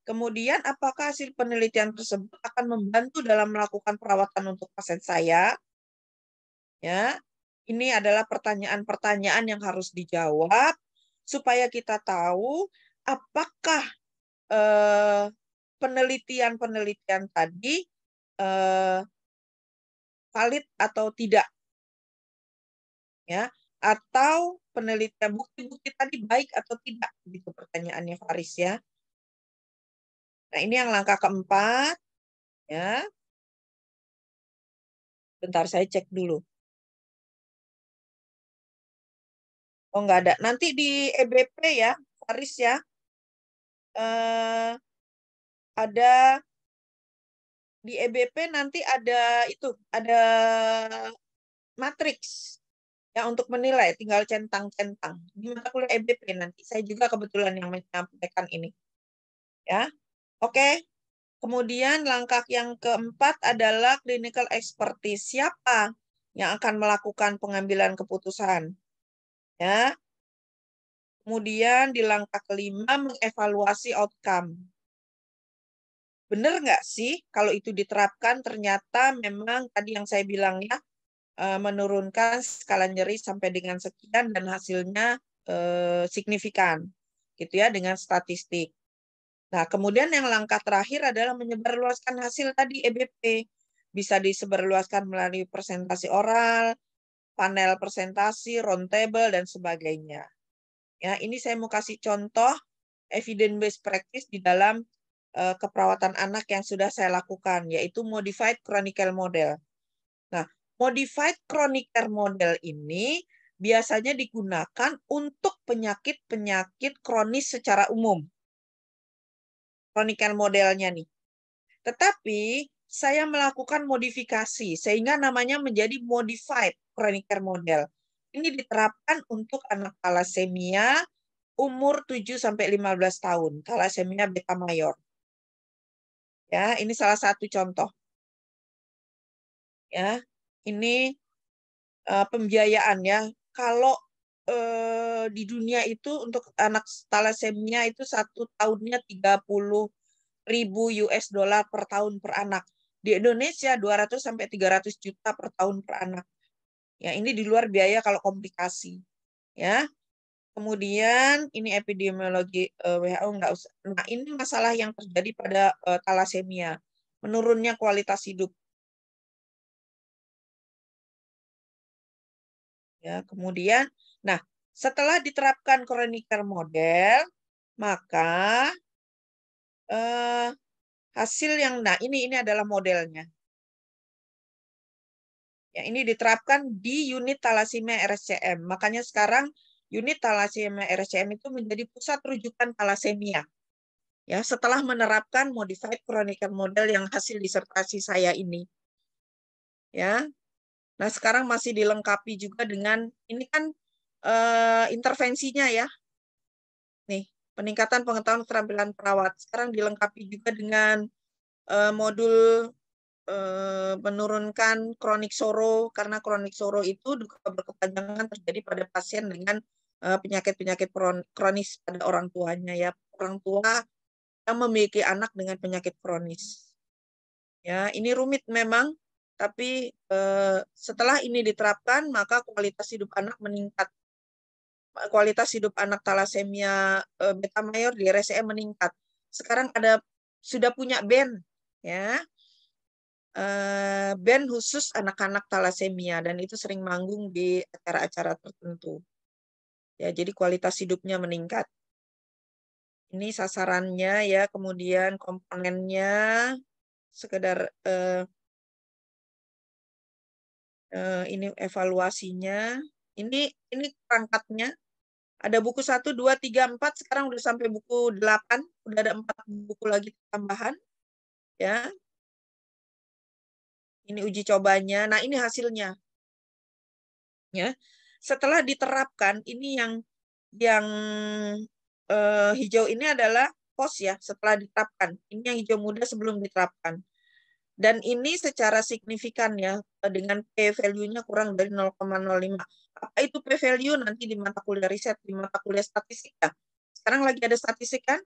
Kemudian, apakah hasil penelitian tersebut akan membantu dalam melakukan perawatan untuk pasien saya? Ya, ini adalah pertanyaan-pertanyaan yang harus dijawab supaya kita tahu apakah penelitian-penelitian tadi valid atau tidak. Ya, atau penelitian bukti-bukti tadi baik atau tidak, gitu pertanyaannya Faris, ya. Nah, ini yang langkah keempat, ya. Bentar, saya cek dulu. Oh, nggak ada. Nanti di EBP ya, Faris ya. Ada di EBP nanti ada itu, ada matriks ya untuk menilai, tinggal centang-centang. Di mata kuliah EBP nanti. Saya juga kebetulan yang menyampaikan ini. Ya. Oke. Kemudian langkah yang keempat adalah clinical expertise. Siapa yang akan melakukan pengambilan keputusan? Ya. Kemudian di langkah kelima mengevaluasi outcome. Benar nggak sih kalau itu diterapkan ternyata memang tadi yang saya bilang ya, menurunkan skala nyeri sampai dengan sekian dan hasilnya signifikan gitu ya dengan statistik. Nah, kemudian yang langkah terakhir adalah menyebarluaskan hasil tadi EBP. Bisa disebarluaskan melalui presentasi oral, panel presentasi, roundtable, dan sebagainya. Ya, ini saya mau kasih contoh evidence-based practice di dalam keperawatan anak yang sudah saya lakukan, yaitu Modified Chronic Care Model. Nah, Modified Chronic Care Model ini biasanya digunakan untuk penyakit-penyakit kronis secara umum. Chronic Care Modelnya nih. Tetapi saya melakukan modifikasi sehingga namanya menjadi Modified Chronic Care Model. Ini diterapkan untuk anak thalassemia umur 7-15 tahun, thalassemia beta mayor. Ya, ini salah satu contoh. Ya, ini pembiayaan ya. Kalau di dunia itu untuk anak thalassemia itu 1 tahunnya 30.000 US dollar per tahun per anak. Di Indonesia 200 sampai 300 juta per tahun per anak. Ya, ini di luar biaya kalau komplikasi. Ya. Kemudian ini epidemiologi WHO nggak usah. Nah, ini masalah yang terjadi pada thalassemia, menurunnya kualitas hidup. Ya, kemudian, nah setelah diterapkan chronic care model, maka hasil yang, nah ini adalah modelnya. Ya, ini diterapkan di unit thalassemia RSCM. Makanya sekarang unit thalassemia RSCM itu menjadi pusat rujukan thalassemia. Ya, setelah menerapkan modified chronic care model yang hasil disertasi saya ini. Ya. Nah, sekarang masih dilengkapi juga dengan ini kan intervensinya ya. Nih, peningkatan pengetahuan keterampilan perawat. Sekarang dilengkapi juga dengan modul menurunkan kronik soro, karena kronik soro itu duka berkepanjangan terjadi pada pasien dengan penyakit-penyakit kronis pada orang tuanya ya, orang tua yang memiliki anak dengan penyakit kronis. Ya, ini rumit memang, tapi setelah ini diterapkan maka kualitas hidup anak meningkat. Kualitas hidup anak thalassemia beta mayor di RSCM meningkat. Sekarang sudah punya band ya. Band khusus anak-anak thalassemia dan itu sering manggung di acara-acara tertentu. Ya, jadi kualitas hidupnya meningkat. Ini sasarannya ya, kemudian komponennya sekedar ini evaluasinya. Ini perangkatnya. Ada buku 1, 2, 3, 4, sekarang udah sampai buku 8, udah ada 4 buku lagi tambahan. Ya. Ini uji cobanya. Nah, ini hasilnya. Ya. Setelah diterapkan, ini yang hijau ini adalah post ya, setelah diterapkan. Ini yang hijau muda sebelum diterapkan. Dan ini secara signifikan ya, dengan p-value-nya kurang dari 0,05. Apa itu p-value? Nanti di mata kuliah riset, di mata kuliah statistik ya. Sekarang lagi ada statistik kan?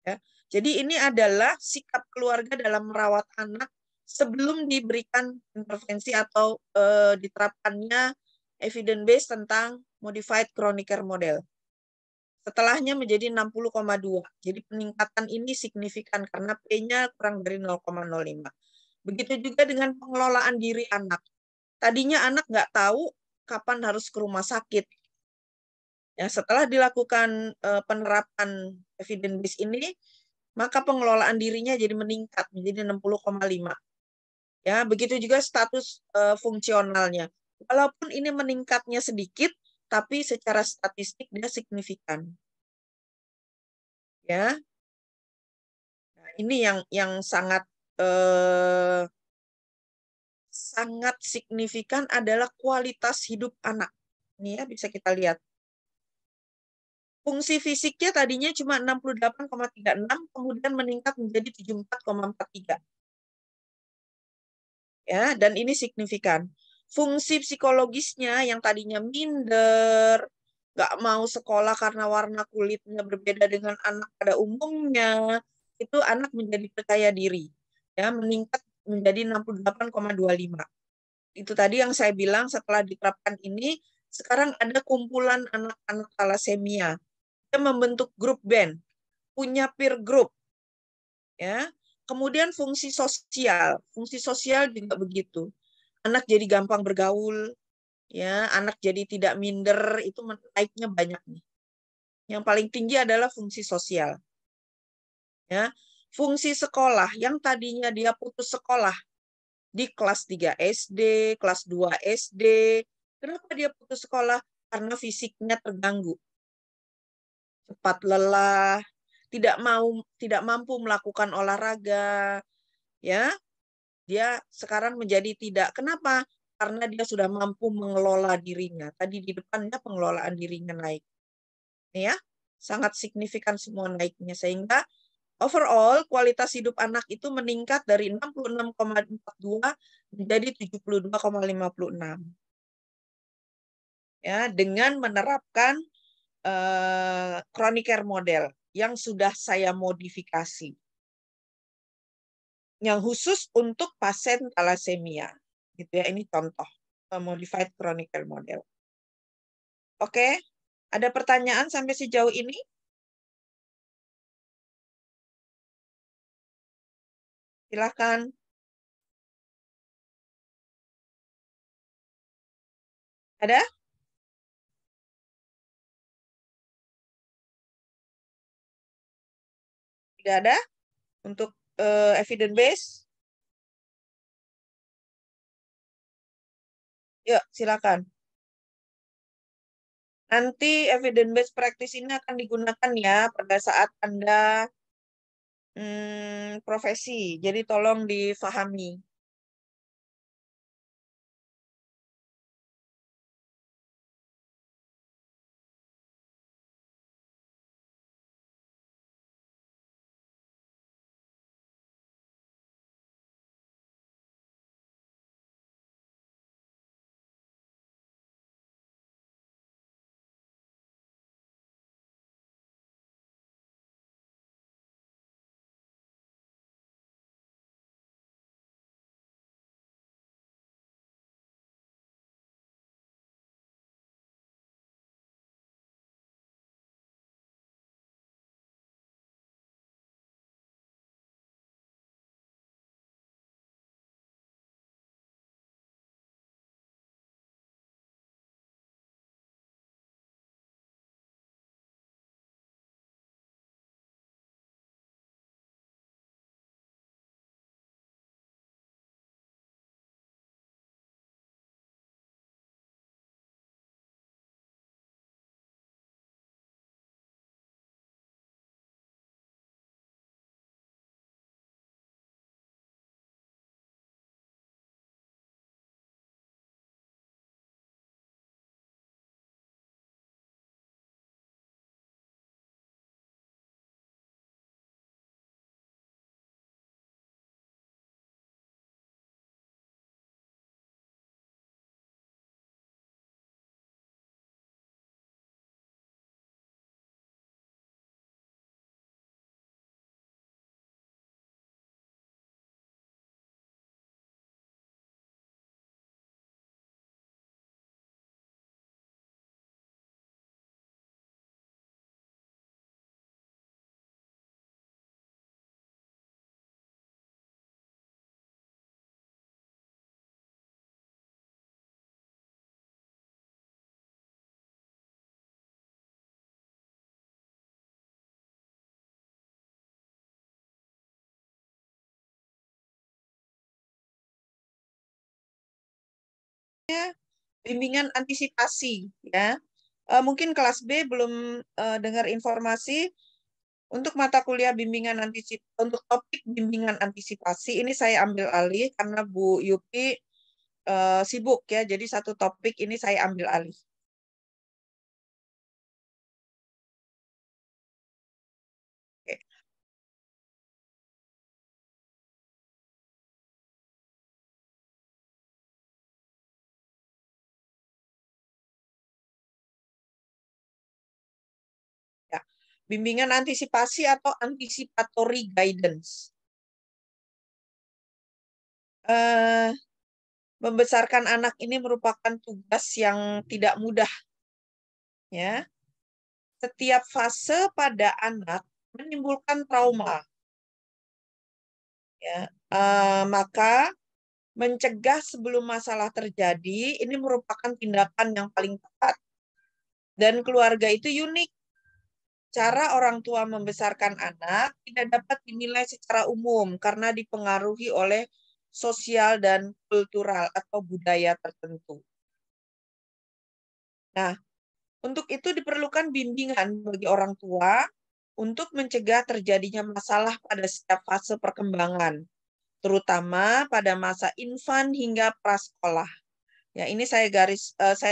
Ya. Jadi ini adalah sikap keluarga dalam merawat anak sebelum diberikan intervensi atau diterapkannya evidence-based tentang modified chronic care model. Setelahnya menjadi 60,2. Jadi peningkatan ini signifikan karena P-nya kurang dari 0,05. Begitu juga dengan pengelolaan diri anak. Tadinya anak nggak tahu kapan harus ke rumah sakit. Ya, setelah dilakukan penerapan evidence-based ini, maka pengelolaan dirinya jadi meningkat menjadi 60,5. Ya, begitu juga status fungsionalnya. Walaupun ini meningkatnya sedikit, tapi secara statistik dia signifikan. Ya. Nah, ini yang sangat sangat signifikan adalah kualitas hidup anak. Ini ya bisa kita lihat. Fungsi fisiknya tadinya cuma 68,36, kemudian meningkat menjadi 74,43. Ya, dan ini signifikan. Fungsi psikologisnya yang tadinya minder, nggak mau sekolah karena warna kulitnya berbeda dengan anak pada umumnya, itu anak menjadi percaya diri. Ya, meningkat menjadi 68,25. Itu tadi yang saya bilang setelah diterapkan ini, sekarang ada kumpulan anak-anak thalassemia. Dia membentuk grup band, punya peer group. Ya. Kemudian fungsi sosial juga begitu. Anak jadi gampang bergaul, Ya, anak jadi tidak minder, itu naiknya banyak nih. Yang paling tinggi adalah fungsi sosial. Ya, fungsi sekolah yang tadinya dia putus sekolah di kelas 3 SD, kelas 2 SD. Kenapa dia putus sekolah? Karena fisiknya terganggu. Cepat lelah, tidak mampu melakukan olahraga, ya. Dia sekarang menjadi tidak. Kenapa? Karena dia sudah mampu mengelola dirinya. Tadi di depannya pengelolaan dirinya naik. Ya, sangat signifikan semua naiknya, sehingga overall kualitas hidup anak itu meningkat dari 66,42 menjadi 72,56. Ya, dengan menerapkan chronic care model yang sudah saya modifikasi. Yang khusus untuk pasien thalassemia. Gitu ya, ini contoh modified chronic care model. Oke, ada pertanyaan sampai sejauh ini? Silakan. Ada? Tidak ada? Untuk evidence base? Yuk, silakan. Nanti evidence based practice ini akan digunakan ya pada saat Anda profesi. Jadi tolong difahami. Bimbingan antisipasi ya. Mungkin kelas B belum dengar informasi untuk mata kuliah bimbingan untuk topik bimbingan antisipasi ini saya ambil alih karena Bu Yupi sibuk ya. Jadi satu topik ini saya ambil alih. Oke. Ya. Bimbingan antisipasi atau anticipatory guidance. Membesarkan anak ini merupakan tugas yang tidak mudah. Ya. Setiap fase pada anak menimbulkan trauma. Ya. Maka Mencegah sebelum masalah terjadi, ini merupakan tindakan yang paling tepat. Dan keluarga itu unik. Cara orang tua membesarkan anak tidak dapat dinilai secara umum karena dipengaruhi oleh sosial dan kultural atau budaya tertentu. Nah, untuk itu diperlukan bimbingan bagi orang tua untuk mencegah terjadinya masalah pada setiap fase perkembangan, terutama pada masa infan hingga prasekolah. Ya, ini saya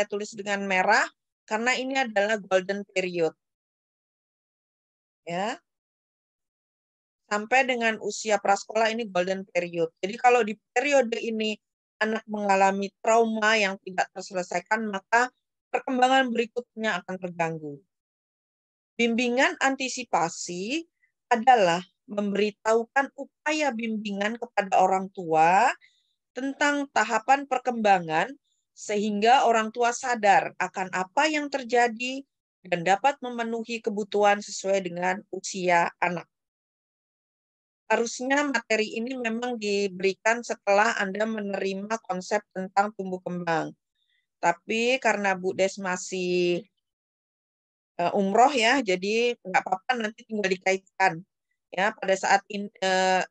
tulis dengan merah karena ini adalah golden period. Ya. Sampai dengan usia prasekolah ini golden period. Jadi kalau di periode ini anak mengalami trauma yang tidak terselesaikan, maka perkembangan berikutnya akan terganggu. Bimbingan antisipasi adalah memberitahukan upaya bimbingan kepada orang tua tentang tahapan perkembangan sehingga orang tua sadar akan apa yang terjadi dan dapat memenuhi kebutuhan sesuai dengan usia anak. Harusnya materi ini memang diberikan setelah Anda menerima konsep tentang tumbuh kembang. Tapi karena Bu Des masih umroh ya, jadi nggak apa-apa nanti tinggal dikaitkan. Ya, pada saat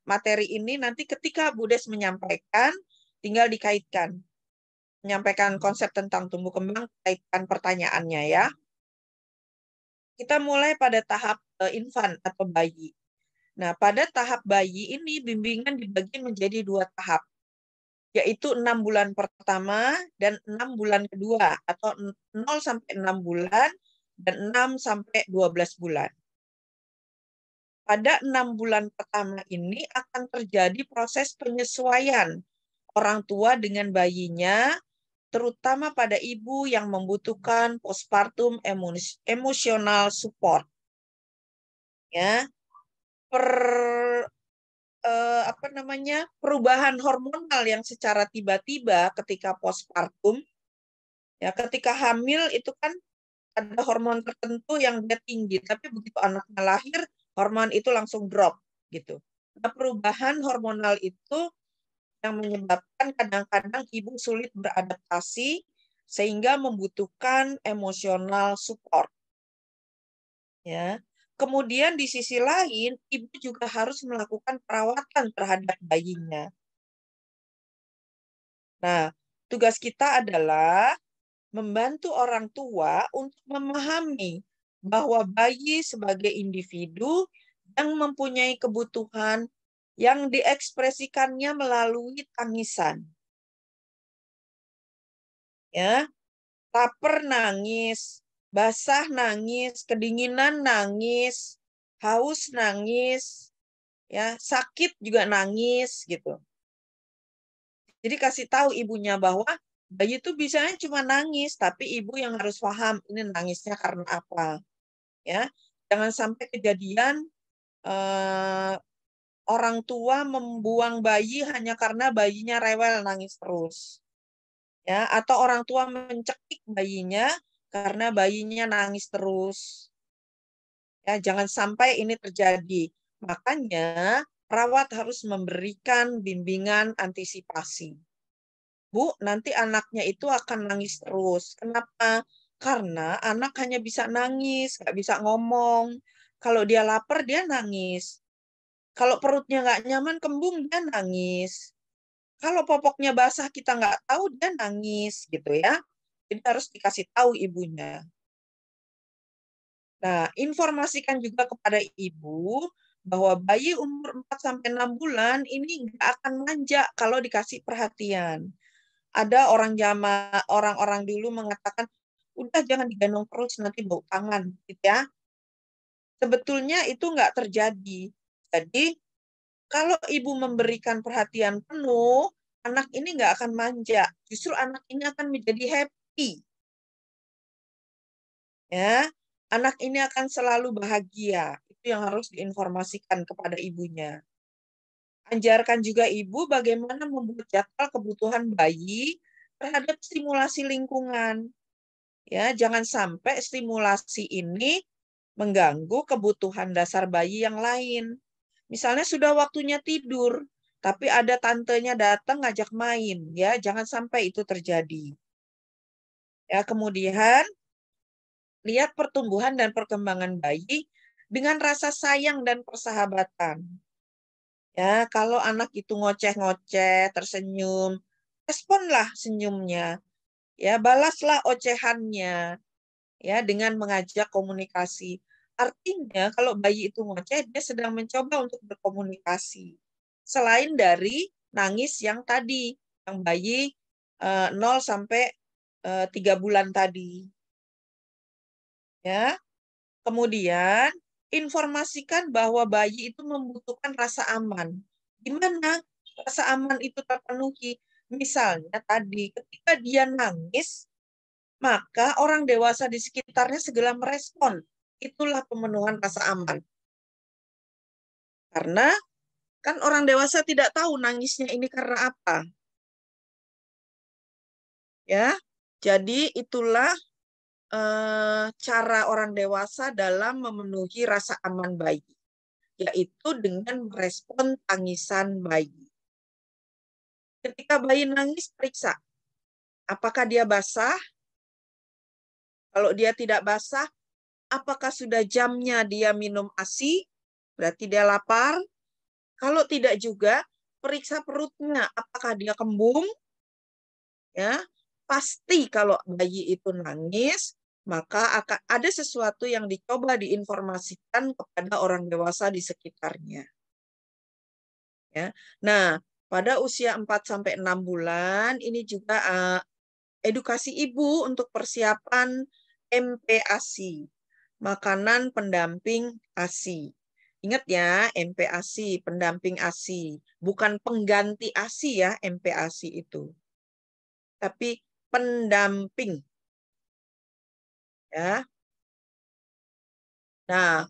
materi ini nanti ketika Bu Des menyampaikan, tinggal dikaitkan. Menyampaikan konsep tentang tumbuh kembang, kaitkan pertanyaannya ya. Kita mulai pada tahap infan atau bayi. Nah, pada tahap bayi ini bimbingan dibagi menjadi 2 tahap, yaitu 6 bulan pertama dan 6 bulan kedua, atau 0 sampai 6 bulan dan 6 sampai 12 bulan. Pada 6 bulan pertama ini akan terjadi proses penyesuaian orang tua dengan bayinya, terutama pada ibu yang membutuhkan postpartum emotional support. Ya. Perubahan hormonal yang secara tiba-tiba ketika postpartum, ya ketika hamil itu kan ada hormon tertentu yang dia tinggi, tapi begitu anaknya lahir hormon itu langsung drop gitu. Nah, perubahan hormonal itu yang menyebabkan kadang-kadang ibu sulit beradaptasi sehingga membutuhkan emosional support. Ya. Kemudian di sisi lain, ibu juga harus melakukan perawatan terhadap bayinya. Nah, tugas kita adalah membantu orang tua untuk memahami bahwa bayi sebagai individu yang mempunyai kebutuhan yang diekspresikannya melalui tangisan. Ya, lapar nangis, basah nangis, kedinginan nangis, haus nangis, ya, sakit juga nangis gitu. Jadi kasih tahu ibunya bahwa bayi itu bisanya cuma nangis, tapi ibu yang harus paham ini nangisnya karena apa. Ya, jangan sampai kejadian orang tua membuang bayi hanya karena bayinya rewel nangis terus. Ya, atau orang tua mencekik bayinya karena bayinya nangis terus. Ya, jangan sampai ini terjadi. Makanya perawat harus memberikan bimbingan antisipasi. Bu, nanti anaknya itu akan nangis terus. Kenapa? Karena anak hanya bisa nangis, nggak bisa ngomong. Kalau dia lapar, dia nangis. Kalau perutnya nggak nyaman, kembung, dia nangis. Kalau popoknya basah, kita nggak tahu, dia nangis. Gitu ya. Jadi harus dikasih tahu ibunya. Nah, informasikan juga kepada ibu bahwa bayi umur 4-6 bulan ini nggak akan manja kalau dikasih perhatian. Ada orang-orang dulu mengatakan, udah jangan digendong terus, nanti bau tangan. Gitu ya. Sebetulnya itu nggak terjadi. Jadi, kalau ibu memberikan perhatian penuh, anak ini nggak akan manja. Justru anak ini akan menjadi happy. Ya. Anak ini akan selalu bahagia. Itu yang harus diinformasikan kepada ibunya. Ajarkan juga ibu bagaimana membuat jadwal kebutuhan bayi terhadap stimulasi lingkungan. Ya, jangan sampai stimulasi ini mengganggu kebutuhan dasar bayi yang lain. Misalnya sudah waktunya tidur, tapi ada tantenya datang ngajak main, ya jangan sampai itu terjadi. Ya, kemudian lihat pertumbuhan dan perkembangan bayi dengan rasa sayang dan persahabatan. Ya, kalau anak itu ngoceh-ngoceh, tersenyum, responlah senyumnya. Ya, balaslah ocehannya ya dengan mengajak komunikasi. Artinya kalau bayi itu ngoceh, dia sedang mencoba untuk berkomunikasi. Selain dari nangis yang tadi, yang bayi 0 sampai 3 bulan tadi. Ya. Kemudian informasikan bahwa bayi itu membutuhkan rasa aman. Gimana rasa aman itu terpenuhi? Misalnya tadi ketika dia nangis, maka orang dewasa di sekitarnya segera merespon. Itulah pemenuhan rasa aman. Karena kan orang dewasa tidak tahu nangisnya ini karena apa. Ya, jadi itulah cara orang dewasa dalam memenuhi rasa aman bayi, yaitu dengan merespon tangisan bayi. Ketika bayi nangis, periksa apakah dia basah. Kalau dia tidak basah, apakah sudah jamnya dia minum ASI? Berarti dia lapar. Kalau tidak juga, periksa perutnya, apakah dia kembung? Ya, pasti kalau bayi itu nangis, maka akan ada sesuatu yang dicoba diinformasikan kepada orang dewasa di sekitarnya. Ya. Nah, pada usia 4-6 bulan ini juga edukasi ibu untuk persiapan MPASI, makanan pendamping ASI. Ingat ya, MPASI, pendamping ASI, bukan pengganti ASI ya, MPASI itu. Tapi pendamping. Ya. Nah,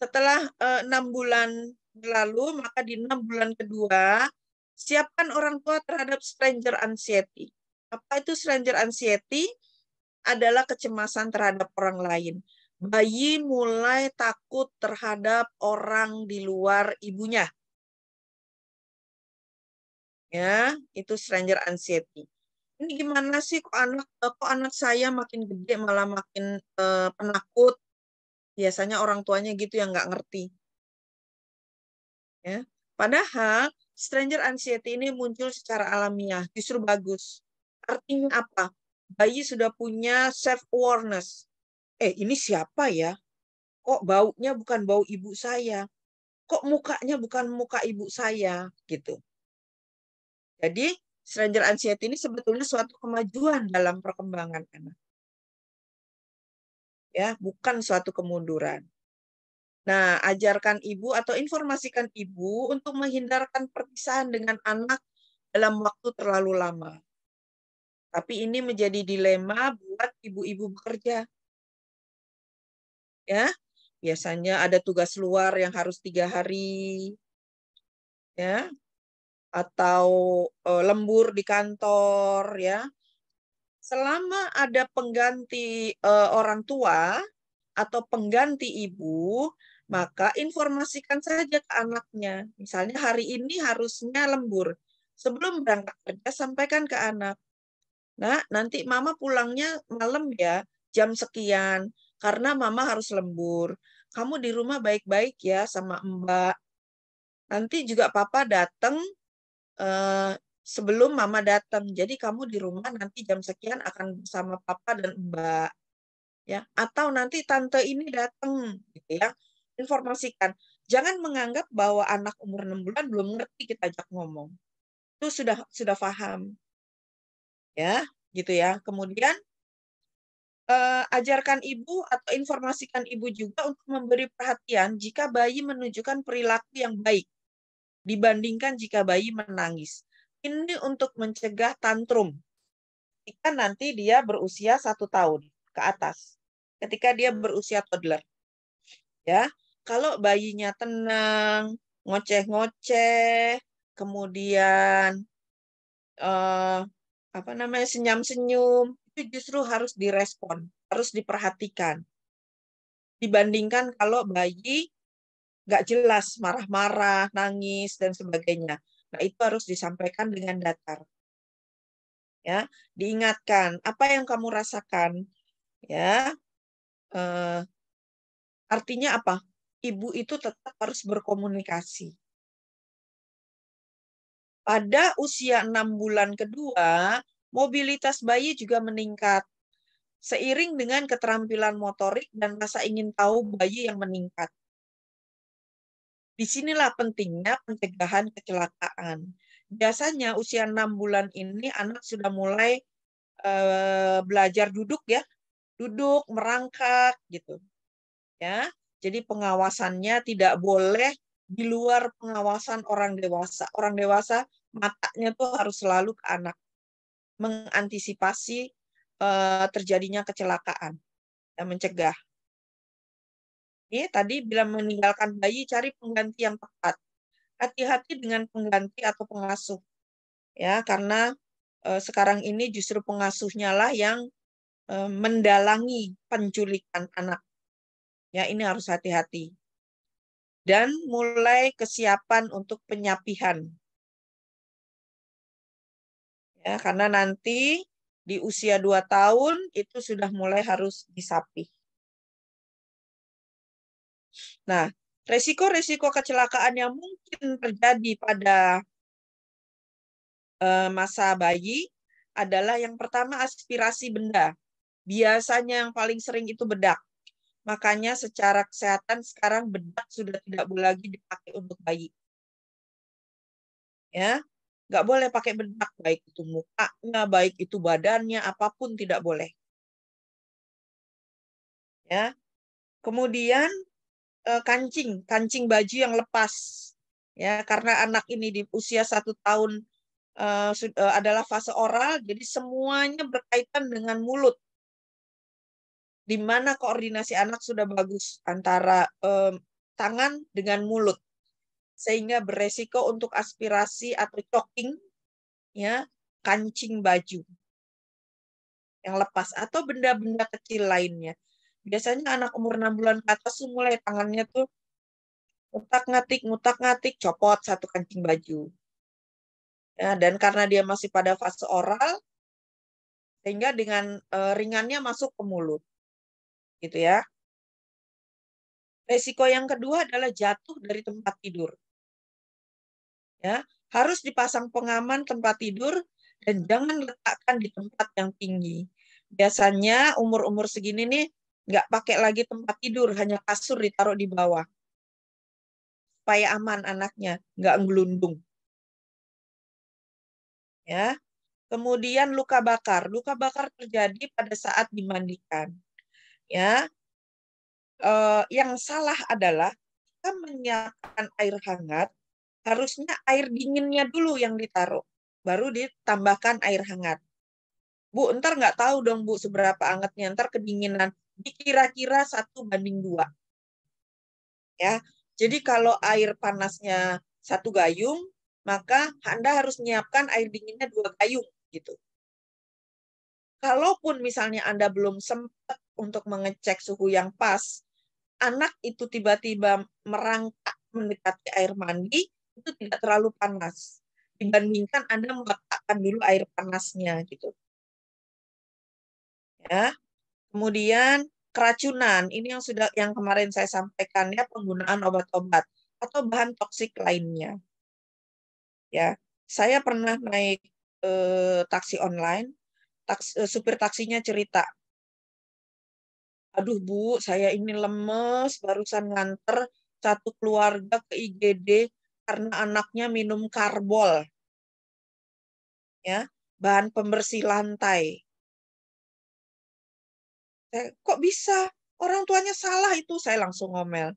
setelah 6 bulan berlalu, maka di 6 bulan kedua, siapkan orang tua terhadap stranger anxiety. Apa itu stranger anxiety? Adalah kecemasan terhadap orang lain. Bayi mulai takut terhadap orang di luar ibunya. Ya, itu stranger anxiety. Ini gimana sih kok anak saya makin gede malah makin penakut? Biasanya orang tuanya gitu yang nggak ngerti. Ya. Padahal stranger anxiety ini muncul secara alamiah, justru bagus. Artinya apa? Bayi sudah punya self-awareness. Ini siapa ya? Kok baunya bukan bau ibu saya? Kok mukanya bukan muka ibu saya? Gitu. Jadi, stranger anxiety ini sebetulnya suatu kemajuan dalam perkembangan anak. Ya, bukan suatu kemunduran. Nah, ajarkan ibu atau informasikan ibu untuk menghindarkan perpisahan dengan anak dalam waktu terlalu lama. Tapi ini menjadi dilema buat ibu-ibu bekerja. Ya, biasanya ada tugas luar yang harus 3 hari, ya, atau lembur di kantor, ya. Selama ada pengganti orang tua atau pengganti ibu, maka informasikan saja ke anaknya. Misalnya hari ini harusnya lembur. Sebelum berangkat kerja, sampaikan ke anak. Nah, nanti mama pulangnya malam ya, jam sekian. Karena mama harus lembur. Kamu di rumah baik-baik ya sama Mbak. Nanti juga papa datang sebelum mama datang. Jadi kamu di rumah nanti jam sekian akan bersama papa dan Mbak. Ya, atau nanti tante ini datang gitu ya. Informasikan. Jangan menganggap bahwa anak umur 6 bulan belum ngerti kita ajak ngomong. Itu sudah paham. Ya, gitu ya. Kemudian ajarkan ibu atau informasikan ibu juga untuk memberi perhatian jika bayi menunjukkan perilaku yang baik dibandingkan jika bayi menangis. Ini untuk mencegah tantrum. Ketika nanti dia berusia 1 tahun ke atas. Ketika dia berusia toddler. Ya, kalau bayinya tenang, ngoceh-ngoceh, kemudian senyum-senyum, itu justru harus direspon, harus diperhatikan. Dibandingkan kalau bayi nggak jelas, marah-marah, nangis, dan sebagainya. Nah, itu harus disampaikan dengan datar. Ya, diingatkan apa yang kamu rasakan. Ya, artinya apa? Ibu itu tetap harus berkomunikasi. Pada usia 6 bulan kedua, mobilitas bayi juga meningkat. Seiring dengan keterampilan motorik dan rasa ingin tahu bayi yang meningkat. Disinilah pentingnya pencegahan kecelakaan. Biasanya usia 6 bulan ini anak sudah mulai belajar duduk ya, duduk, merangkak gitu. Ya. Jadi pengawasannya tidak boleh di luar pengawasan orang dewasa. Orang dewasa matanya tuh harus selalu ke anak, mengantisipasi terjadinya kecelakaan dan mencegah. Ini tadi bila meninggalkan bayi, cari pengganti yang tepat. Hati-hati dengan pengganti atau pengasuh, ya, karena sekarang ini justru pengasuhnya lah yang mendalangi penculikan anak. Ya, ini harus hati-hati. Dan mulai kesiapan untuk penyapihan. Ya, karena nanti di usia 2 tahun itu sudah mulai harus disapih. Nah, resiko-resiko kecelakaan yang mungkin terjadi pada masa bayi adalah yang pertama aspirasi benda. Biasanya yang paling sering itu bedak. Makanya secara kesehatan sekarang bedak sudah tidak boleh lagi dipakai untuk bayi. Ya, nggak boleh pakai bedak, baik itu mukanya, baik itu badannya, apapun tidak boleh. Ya, kemudian kancing baju yang lepas. Ya, karena anak ini di usia 1 tahun adalah fase oral, jadi semuanya berkaitan dengan mulut. Di mana koordinasi anak sudah bagus antara tangan dengan mulut, sehingga beresiko untuk aspirasi atau choking, ya, kancing baju yang lepas atau benda-benda kecil lainnya. Biasanya anak umur 6 bulan ke atas tuh mulai tangannya tuh ngutak-ngatik, copot satu kancing baju. Ya, dan karena dia masih pada fase oral, sehingga dengan ringannya masuk ke mulut. Gitu ya. Resiko yang kedua adalah jatuh dari tempat tidur. Ya, harus dipasang pengaman tempat tidur dan jangan letakkan di tempat yang tinggi. Biasanya umur-umur segini nih nggak pakai lagi tempat tidur, hanya kasur ditaruh di bawah. Supaya aman anaknya, nggak ngelundung. Ya. Kemudian luka bakar. Luka bakar terjadi pada saat dimandikan. Ya. Yang salah adalah kita menyiapkan air hangat, harusnya air dinginnya dulu yang ditaruh, baru ditambahkan air hangat. Bu, ntar nggak tahu dong Bu seberapa hangatnya, ntar kedinginan. Dikira-kira 1:2. Ya, jadi kalau air panasnya 1 gayung, maka Anda harus menyiapkan air dinginnya 2 gayung gitu. Kalaupun misalnya Anda belum sempat untuk mengecek suhu yang pas, anak itu tiba-tiba merangkak mendekati air mandi, itu tidak terlalu panas. Dibandingkan Anda meletakkan dulu air panasnya gitu. Ya. Kemudian keracunan, ini yang kemarin saya sampaikan ya, penggunaan obat-obat atau bahan toksik lainnya. Ya, saya pernah naik taksi online, supir taksinya cerita, aduh Bu, saya ini lemes, barusan nganter satu keluarga ke IGD karena anaknya minum karbol. Ya, bahan pembersih lantai. Kok bisa? Orang tuanya salah itu, saya langsung ngomel.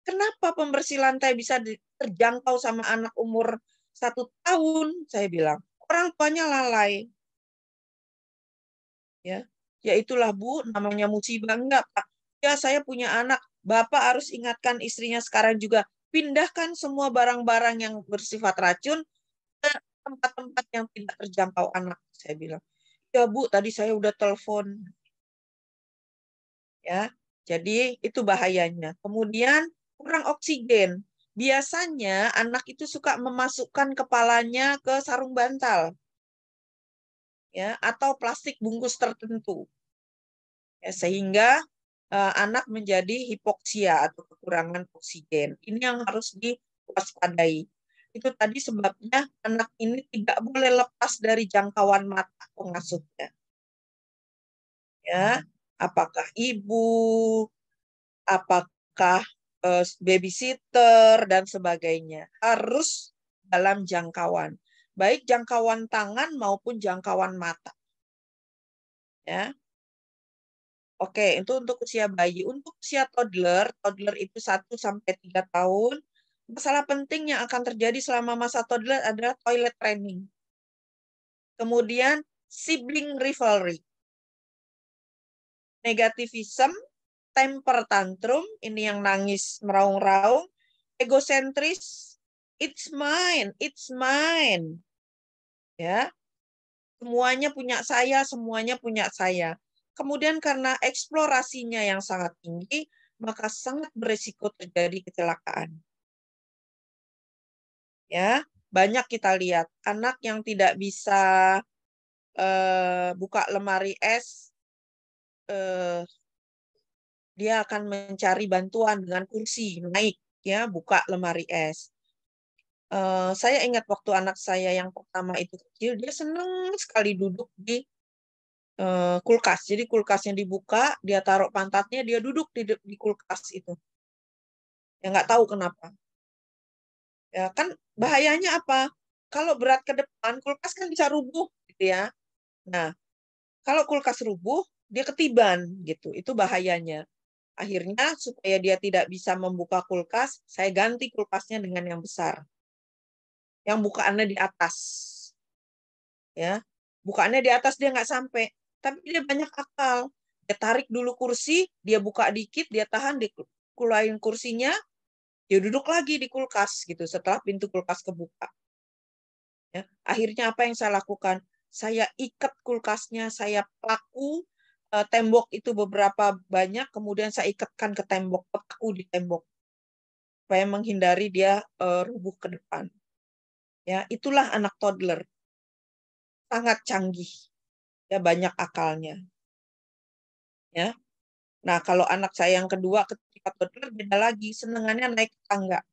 Kenapa pembersih lantai bisa terjangkau sama anak umur 1 tahun? Saya bilang, orang tuanya lalai. Ya itulah Bu, namanya musibah. Enggak Pak, ya saya punya anak. Bapak harus ingatkan istrinya sekarang juga, pindahkan semua barang-barang yang bersifat racun ke tempat-tempat yang tidak terjangkau anak. Saya bilang, ya Bu, tadi saya udah telepon. Ya, jadi itu bahayanya. Kemudian kurang oksigen. Biasanya anak itu suka memasukkan kepalanya ke sarung bantal, ya, atau plastik bungkus tertentu, ya, sehingga anak menjadi hipoksia atau kekurangan oksigen. Ini yang harus diwaspadai. Itu tadi sebabnya anak ini tidak boleh lepas dari jangkauan mata pengasuhnya. Ya, apakah ibu, apakah babysitter dan sebagainya, harus dalam jangkauan, baik jangkauan tangan maupun jangkauan mata. Ya. Oke, itu untuk usia bayi. Untuk usia toddler itu 1-3 tahun. Masalah penting yang akan terjadi selama masa toddler adalah toilet training. Kemudian sibling rivalry. Negativism, temper tantrum, ini yang nangis meraung-raung, egosentris, it's mine, ya, semuanya punya saya, semuanya punya saya. Kemudian karena eksplorasinya yang sangat tinggi, maka sangat berisiko terjadi kecelakaan. Ya, banyak kita lihat anak yang tidak bisa buka lemari es, dia akan mencari bantuan dengan kursi, naik, ya, buka lemari es. Saya ingat waktu anak saya yang pertama itu kecil, dia senang sekali duduk di kulkas. Jadi kulkasnya dibuka, dia taruh pantatnya, dia duduk di kulkas itu. Ya nggak tahu kenapa. Ya kan bahayanya apa? Kalau berat ke depan, kulkas kan bisa rubuh, gitu ya. Nah, kalau kulkas rubuh, dia ketiban, gitu. Itu bahayanya. Akhirnya supaya dia tidak bisa membuka kulkas, saya ganti kulkasnya dengan yang besar. Yang bukaannya di atas. Ya, bukaannya di atas dia nggak sampai, tapi dia banyak akal. Dia tarik dulu kursi, dia buka dikit, dia tahan, dikulain kursinya, dia duduk lagi di kulkas gitu setelah pintu kulkas kebuka. Ya, akhirnya apa yang saya lakukan? Saya ikat kulkasnya, saya paku tembok itu beberapa banyak, kemudian saya ikatkan ke tembok, paku di tembok, supaya menghindari dia rubuh ke depan. Ya, itulah anak toddler. Sangat canggih. Ya, banyak akalnya. Ya. Nah, kalau anak saya yang kedua ketika toddler beda lagi, senengannya naik tangga.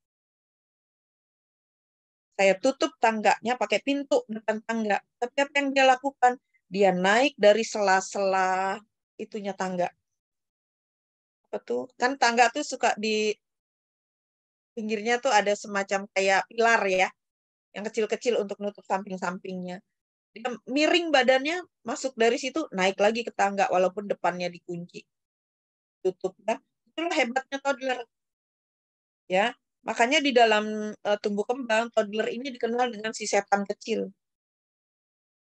Saya tutup tangganya pakai pintu depan tangga. Tapi apa yang dia lakukan? Dia naik dari sela-sela itunya tangga. Apa tuh? Kan tangga tuh suka di pinggirnya tuh ada semacam kayak pilar ya, yang kecil-kecil untuk nutup samping-sampingnya. Dia miring badannya, masuk dari situ, naik lagi ke tangga walaupun depannya dikunci. Tutup ya. Itulah hebatnya toddler. Ya, makanya di dalam tumbuh kembang toddler ini dikenal dengan si setan kecil.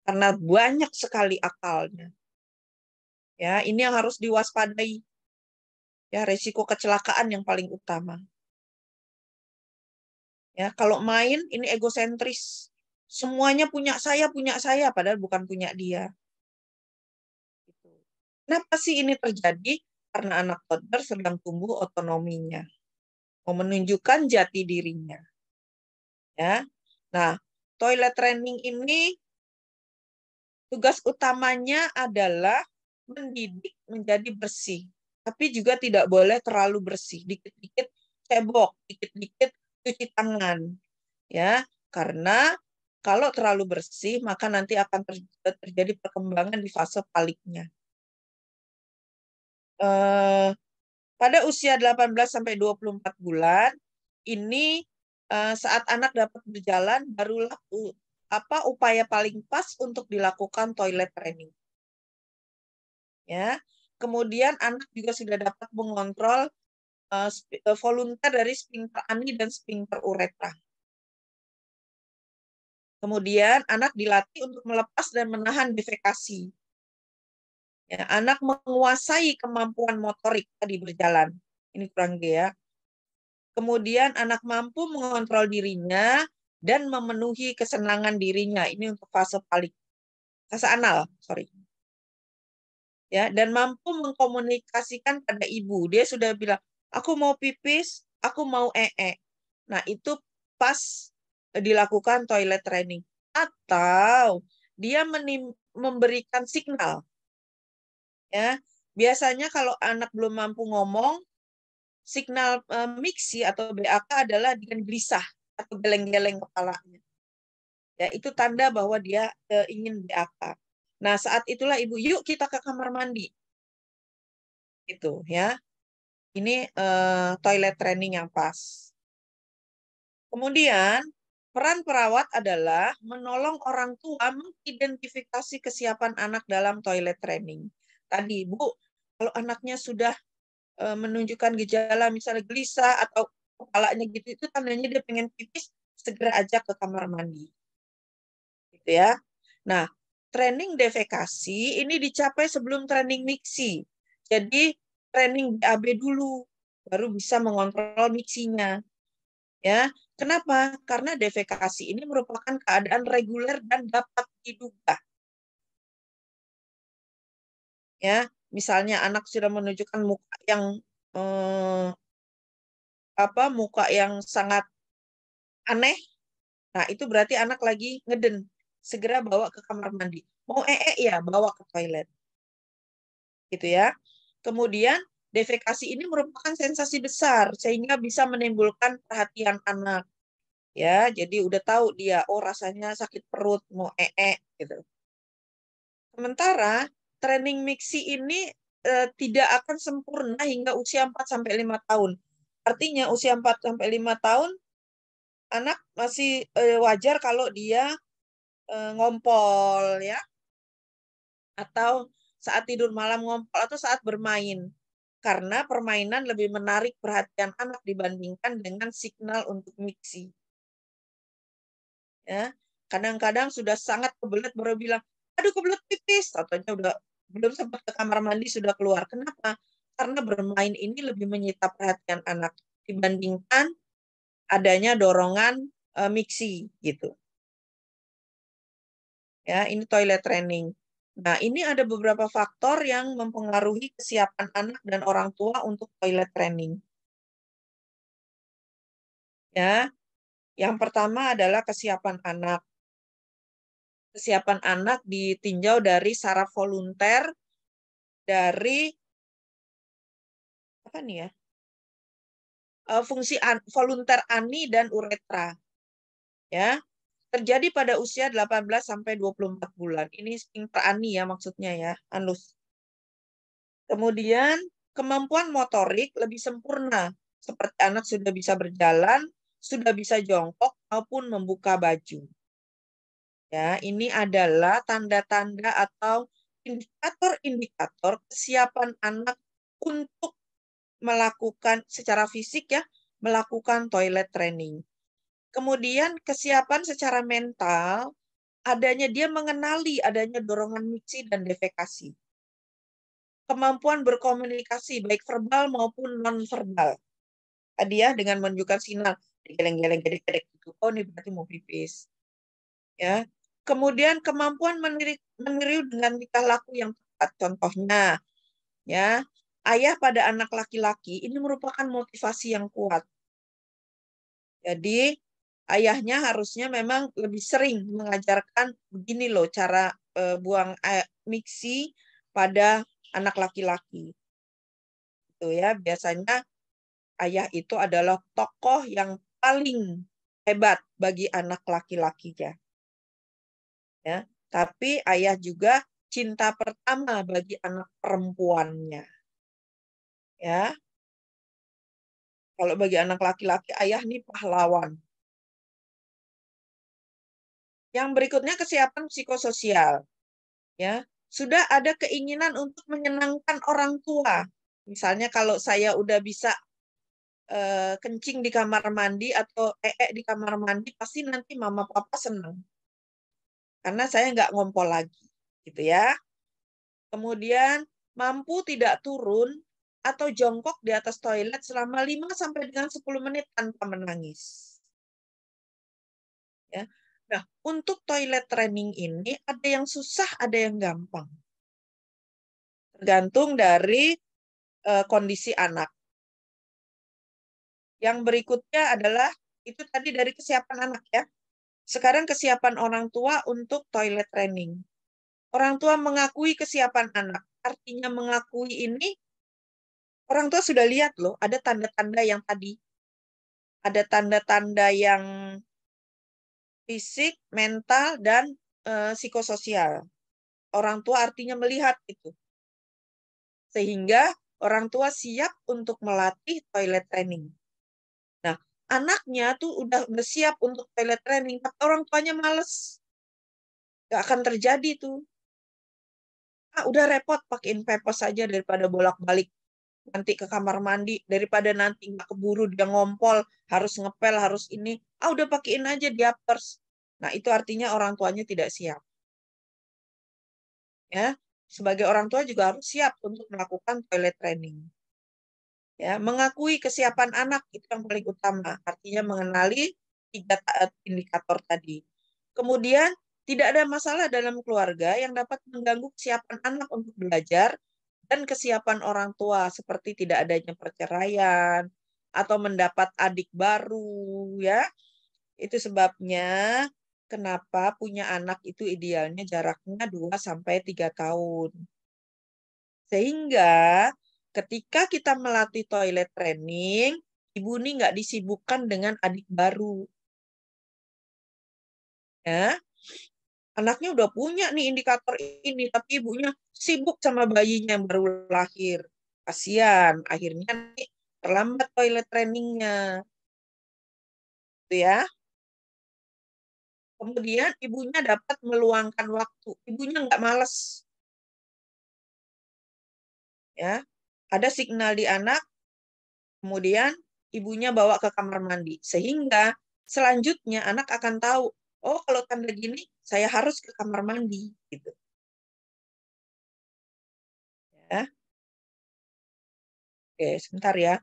Karena banyak sekali akalnya. Ya, ini yang harus diwaspadai. Ya, resiko kecelakaan yang paling utama. Ya, kalau main ini egosentris. Semuanya punya saya, padahal bukan punya dia. Kenapa sih ini terjadi? Karena anak toddler sedang tumbuh otonominya. Mau menunjukkan jati dirinya. Ya. Nah, toilet training ini tugas utamanya adalah mendidik menjadi bersih. Tapi juga tidak boleh terlalu bersih. Dikit-dikit cebok, dikit-dikit cuci tangan. Ya, karena kalau terlalu bersih, maka nanti akan terjadi perkembangan di fase paliknya. Pada usia 18-24 bulan, ini saat anak dapat berjalan, barulah upaya paling pas untuk dilakukan toilet training. Ya, kemudian anak juga sudah dapat mengontrol voluntar dari sphincter ani dan sphincter uretra. Kemudian anak dilatih untuk melepas dan menahan defekasi. Ya, anak menguasai kemampuan motorik tadi berjalan. Ini kurang G ya. Kemudian anak mampu mengontrol dirinya dan memenuhi kesenangan dirinya. Ini untuk fase palik. Fase anal, sorry. Ya, dan mampu mengkomunikasikan pada ibu. Dia sudah bilang, aku mau pipis, aku mau Nah, itu pas dilakukan toilet training. Atau dia memberikan signal. Ya, biasanya kalau anak belum mampu ngomong, signal miksi atau BAK adalah dengan gelisah atau geleng-geleng kepalanya. Ya, itu tanda bahwa dia ingin BAK. Nah, saat itulah ibu, yuk kita ke kamar mandi. Itu ya. Ini toilet training yang pas. Kemudian, peran perawat adalah menolong orang tua mengidentifikasi kesiapan anak dalam toilet training. Tadi, Bu, kalau anaknya sudah menunjukkan gejala misalnya gelisah atau kepalanya gitu, itu tandanya dia pengen pipis, segera ajak ke kamar mandi. Gitu ya. Nah, training defekasi ini dicapai sebelum training miksi. Jadi, training BAB dulu, baru bisa mengontrol miksinya. Ya, kenapa? Karena defekasi ini merupakan keadaan reguler dan dapat diduga. Ya, misalnya anak sudah menunjukkan muka yang muka yang sangat aneh. Nah, itu berarti anak lagi ngeden. Segera bawa ke kamar mandi. Mau ya, bawa ke toilet. Gitu ya. Kemudian defekasi ini merupakan sensasi besar sehingga bisa menimbulkan perhatian anak. Ya, jadi udah tahu dia, oh rasanya sakit perut, mau gitu. Sementara training miksi ini tidak akan sempurna hingga usia 4-5 tahun. Artinya usia 4-5 tahun anak masih wajar kalau dia ngompol ya. Atau saat tidur malam ngompol atau saat bermain. Karena permainan lebih menarik perhatian anak dibandingkan dengan signal untuk miksi. Ya, kadang-kadang sudah sangat kebelet baru bilang, aduh kebelet pipis, ataunya udah belum sempat ke kamar mandi sudah keluar. Kenapa? Karena bermain ini lebih menyita perhatian anak dibandingkan adanya dorongan miksi gitu. Ya, ini toilet training. Nah, ini ada beberapa faktor yang mempengaruhi kesiapan anak dan orang tua untuk toilet training. Ya, yang pertama adalah kesiapan anak. Kesiapan anak ditinjau dari saraf volunter, dari apa nih ya? Fungsi volunter ani dan uretra. Ya, terjadi pada usia 18 sampai 24 bulan. Ini sphincter ani ya maksudnya ya, anus. Kemudian kemampuan motorik lebih sempurna, seperti anak sudah bisa berjalan, sudah bisa jongkok maupun membuka baju. Ya, ini adalah tanda-tanda atau indikator-indikator kesiapan anak untuk melakukan secara fisik ya, melakukan toilet training. Kemudian kesiapan secara mental, adanya dia mengenali adanya dorongan miksi dan defekasi. Kemampuan berkomunikasi baik verbal maupun non-verbal. Tadi ya dengan menunjukkan sinyal geleng-geleng gedek-gedek gitu. Oh, ini berarti mau pipis. Ya. Kemudian kemampuan meniru dengan tingkah laku yang tepat. Contohnya, ya, ayah pada anak laki-laki ini merupakan motivasi yang kuat. Jadi ayahnya harusnya memang lebih sering mengajarkan begini loh cara buang miksi pada anak laki-laki. Itu ya, biasanya ayah itu adalah tokoh yang paling hebat bagi anak laki-lakinya. Ya, tapi ayah juga cinta pertama bagi anak perempuannya. Ya. Kalau bagi anak laki-laki ayah nih pahlawan. Yang berikutnya kesiapan psikososial. Ya, sudah ada keinginan untuk menyenangkan orang tua. Misalnya kalau saya udah bisa kencing di kamar mandi atau di kamar mandi, pasti nanti mama papa senang. Karena saya nggak ngompol lagi. Gitu ya. Kemudian mampu tidak turun atau jongkok di atas toilet selama 5-10 menit tanpa menangis. Ya. Nah, untuk toilet training ini ada yang susah, ada yang gampang. Tergantung dari kondisi anak. Yang berikutnya adalah itu tadi dari kesiapan anak ya. Sekarang kesiapan orang tua untuk toilet training. Orang tua mengakui kesiapan anak. Artinya mengakui ini, orang tua sudah lihat loh, ada tanda-tanda yang tadi. Ada tanda-tanda yang fisik, mental, dan psikososial. Orang tua artinya melihat itu. Sehingga orang tua siap untuk melatih toilet training. Nah, anaknya tuh udah siap untuk toilet training, tapi orang tuanya males. Gak akan terjadi tuh. Udah repot pakein pepes saja daripada bolak-balik nanti ke kamar mandi, daripada nanti nggak keburu dia ngompol, harus ngepel, harus ini. Udah pakein aja diapers. Nah, itu artinya orang tuanya tidak siap. Ya, sebagai orang tua juga harus siap untuk melakukan toilet training. Ya, mengakui kesiapan anak itu yang paling utama. Artinya mengenali 3 indikator tadi. Kemudian tidak ada masalah dalam keluarga yang dapat mengganggu kesiapan anak untuk belajar dan kesiapan orang tua seperti tidak adanya perceraian atau mendapat adik baru ya. Itu sebabnya kenapa punya anak itu idealnya jaraknya 2 sampai 3 tahun. Sehingga ketika kita melatih toilet training, ibu ini nggak disibukkan dengan adik baru. Ya. Anaknya udah punya nih indikator ini, tapi ibunya sibuk sama bayinya yang baru lahir. Kasihan, akhirnya nih terlambat toilet trainingnya. Itu ya. Kemudian ibunya dapat meluangkan waktu. Ibunya nggak males. Ya. Ada signal di anak, kemudian ibunya bawa ke kamar mandi. Sehingga selanjutnya anak akan tahu, oh kalau tanda gini, saya harus ke kamar mandi. Gitu. Ya. Oke, sebentar ya.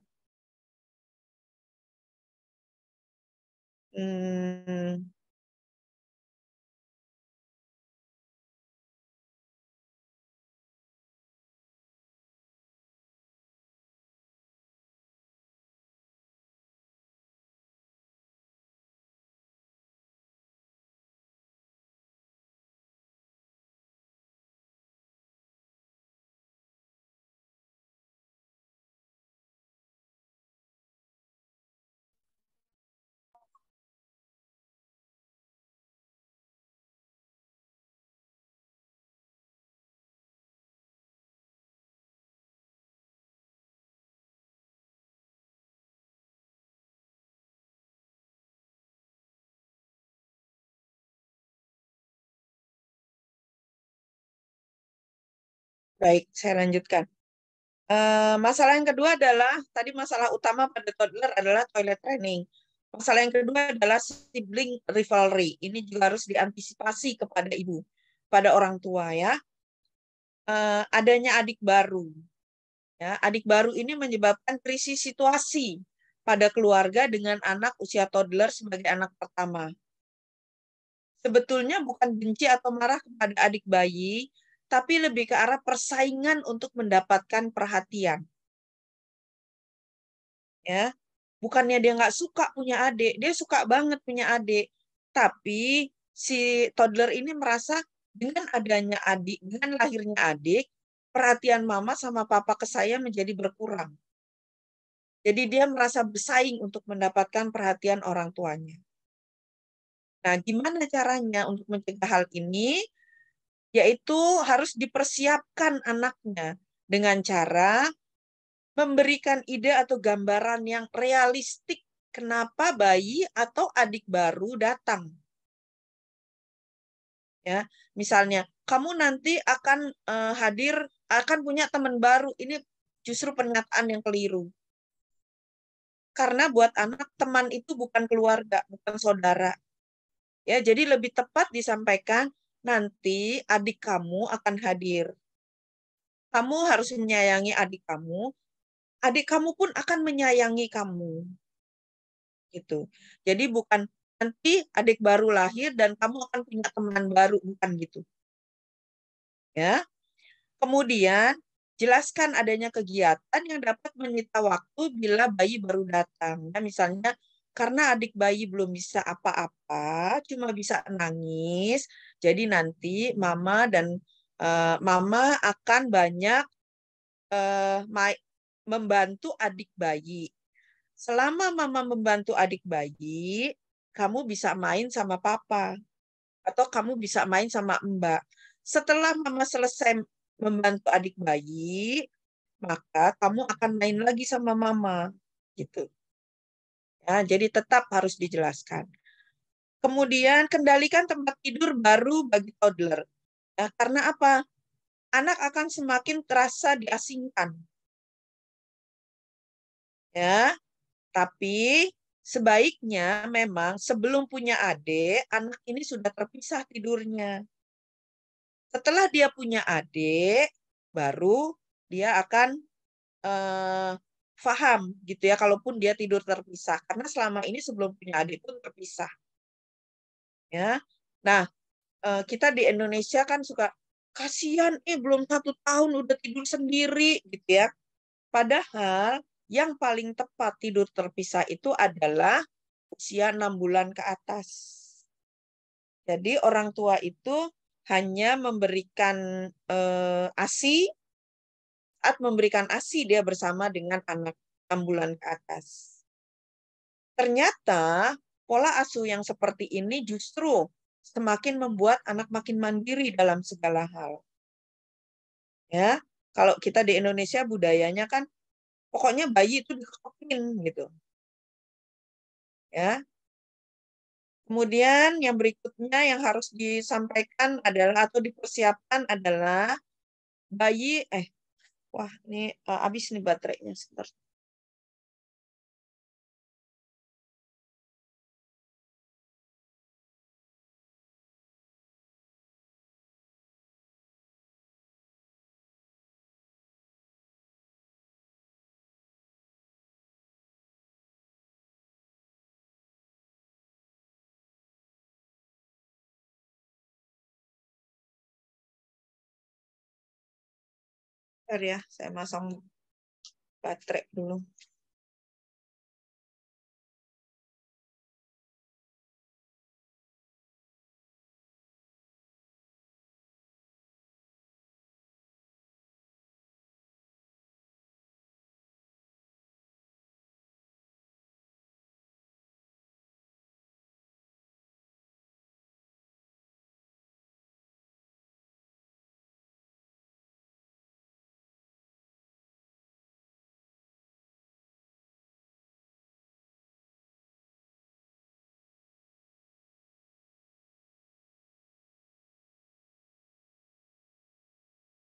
Baik, saya lanjutkan. Masalah yang kedua adalah, tadi masalah utama pada toddler adalah toilet training. Masalah yang kedua adalah sibling rivalry. Ini juga harus diantisipasi kepada ibu, pada orang tua ya. Adanya adik baru. Ya, adik baru ini menyebabkan krisis situasi pada keluarga dengan anak usia toddler sebagai anak pertama. Sebetulnya bukan benci atau marah kepada adik bayi, tapi lebih ke arah persaingan untuk mendapatkan perhatian. Ya, bukannya dia nggak suka punya adik, dia suka banget punya adik. Tapi si toddler ini merasa dengan adanya adik, dengan lahirnya adik, perhatian mama sama papa ke saya menjadi berkurang. Jadi dia merasa bersaing untuk mendapatkan perhatian orang tuanya. Nah, gimana caranya untuk mencegah hal ini? Yaitu harus dipersiapkan anaknya dengan cara memberikan ide atau gambaran yang realistik kenapa bayi atau adik baru datang. Ya, misalnya kamu nanti akan hadir, akan punya teman baru. Ini justru pernyataan yang keliru. Karena buat anak teman itu bukan keluarga, bukan saudara. Ya, jadi lebih tepat disampaikan nanti adik kamu akan hadir. Kamu harus menyayangi adik kamu pun akan menyayangi kamu. Gitu. Jadi bukan nanti adik baru lahir dan kamu akan punya teman baru, bukan gitu. Ya. Kemudian jelaskan adanya kegiatan yang dapat menyita waktu bila bayi baru datang. Nah, misalnya karena adik bayi belum bisa apa-apa, cuma bisa nangis, jadi nanti mama akan banyak membantu adik bayi. Selama mama membantu adik bayi, kamu bisa main sama papa atau kamu bisa main sama mbak. Setelah mama selesai membantu adik bayi, maka kamu akan main lagi sama mama, gitu. Ya, jadi tetap harus dijelaskan. Kemudian kendalikan tempat tidur baru bagi toddler. Ya, karena apa? Anak akan semakin terasa diasingkan. Ya, tapi sebaiknya memang sebelum punya adik, anak ini sudah terpisah tidurnya. Setelah dia punya adik, baru dia akan paham gitu ya, kalaupun dia tidur terpisah. Karena selama ini sebelum punya adik pun terpisah. Ya, nah kita di Indonesia kan suka kasihan, belum 1 tahun udah tidur sendiri gitu ya. Padahal yang paling tepat tidur terpisah itu adalah usia 6 bulan ke atas. Jadi orang tua itu hanya memberikan ASI, saat memberikan ASI dia bersama dengan anak 6 bulan ke atas. Ternyata pola asuh yang seperti ini justru semakin membuat anak makin mandiri dalam segala hal. Ya, kalau kita di Indonesia budayanya kan pokoknya bayi itu dikepokin gitu. Ya. Kemudian yang berikutnya yang harus disampaikan adalah atau dipersiapkan adalah bayi wah ini habis nih baterainya sebentar. Bentar ya, saya masang baterai dulu.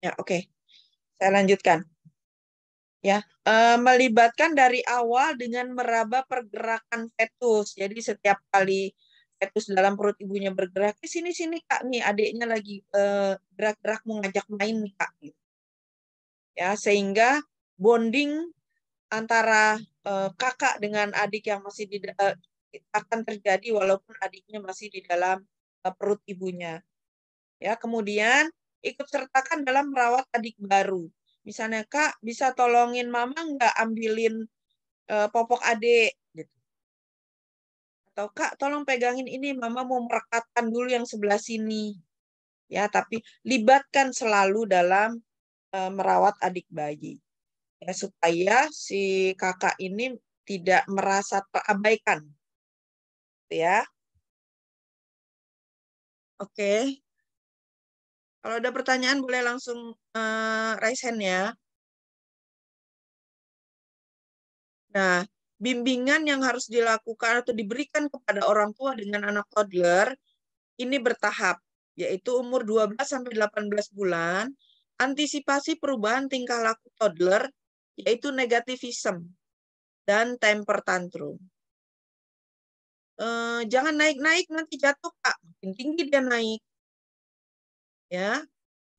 Ya, oke. Saya lanjutkan. Ya, melibatkan dari awal dengan meraba pergerakan fetus. Jadi setiap kali fetus dalam perut ibunya bergerak, sini Kak nih adiknya lagi gerak-gerak mau ngajak main nih Kak. Ya, sehingga bonding antara kakak dengan adik yang masih akan terjadi walaupun adiknya masih di dalam perut ibunya. Ya, kemudian ikut sertakan dalam merawat adik baru. Misalnya, Kak, bisa tolongin Mama nggak ambilin popok adik? Gitu. Atau, Kak, tolong pegangin ini, Mama mau merekatkan dulu yang sebelah sini. Ya, tapi libatkan selalu dalam merawat adik bayi. Ya, supaya si kakak ini tidak merasa terabaikan. Ya. Oke. Kalau ada pertanyaan boleh langsung raise hand ya. Nah, bimbingan yang harus dilakukan atau diberikan kepada orang tua dengan anak toddler ini bertahap, yaitu umur 12-18 bulan, antisipasi perubahan tingkah laku toddler, yaitu negativism dan temper tantrum. Jangan naik-naik nanti jatuh, Kak. Makin tinggi dia naik. Ya,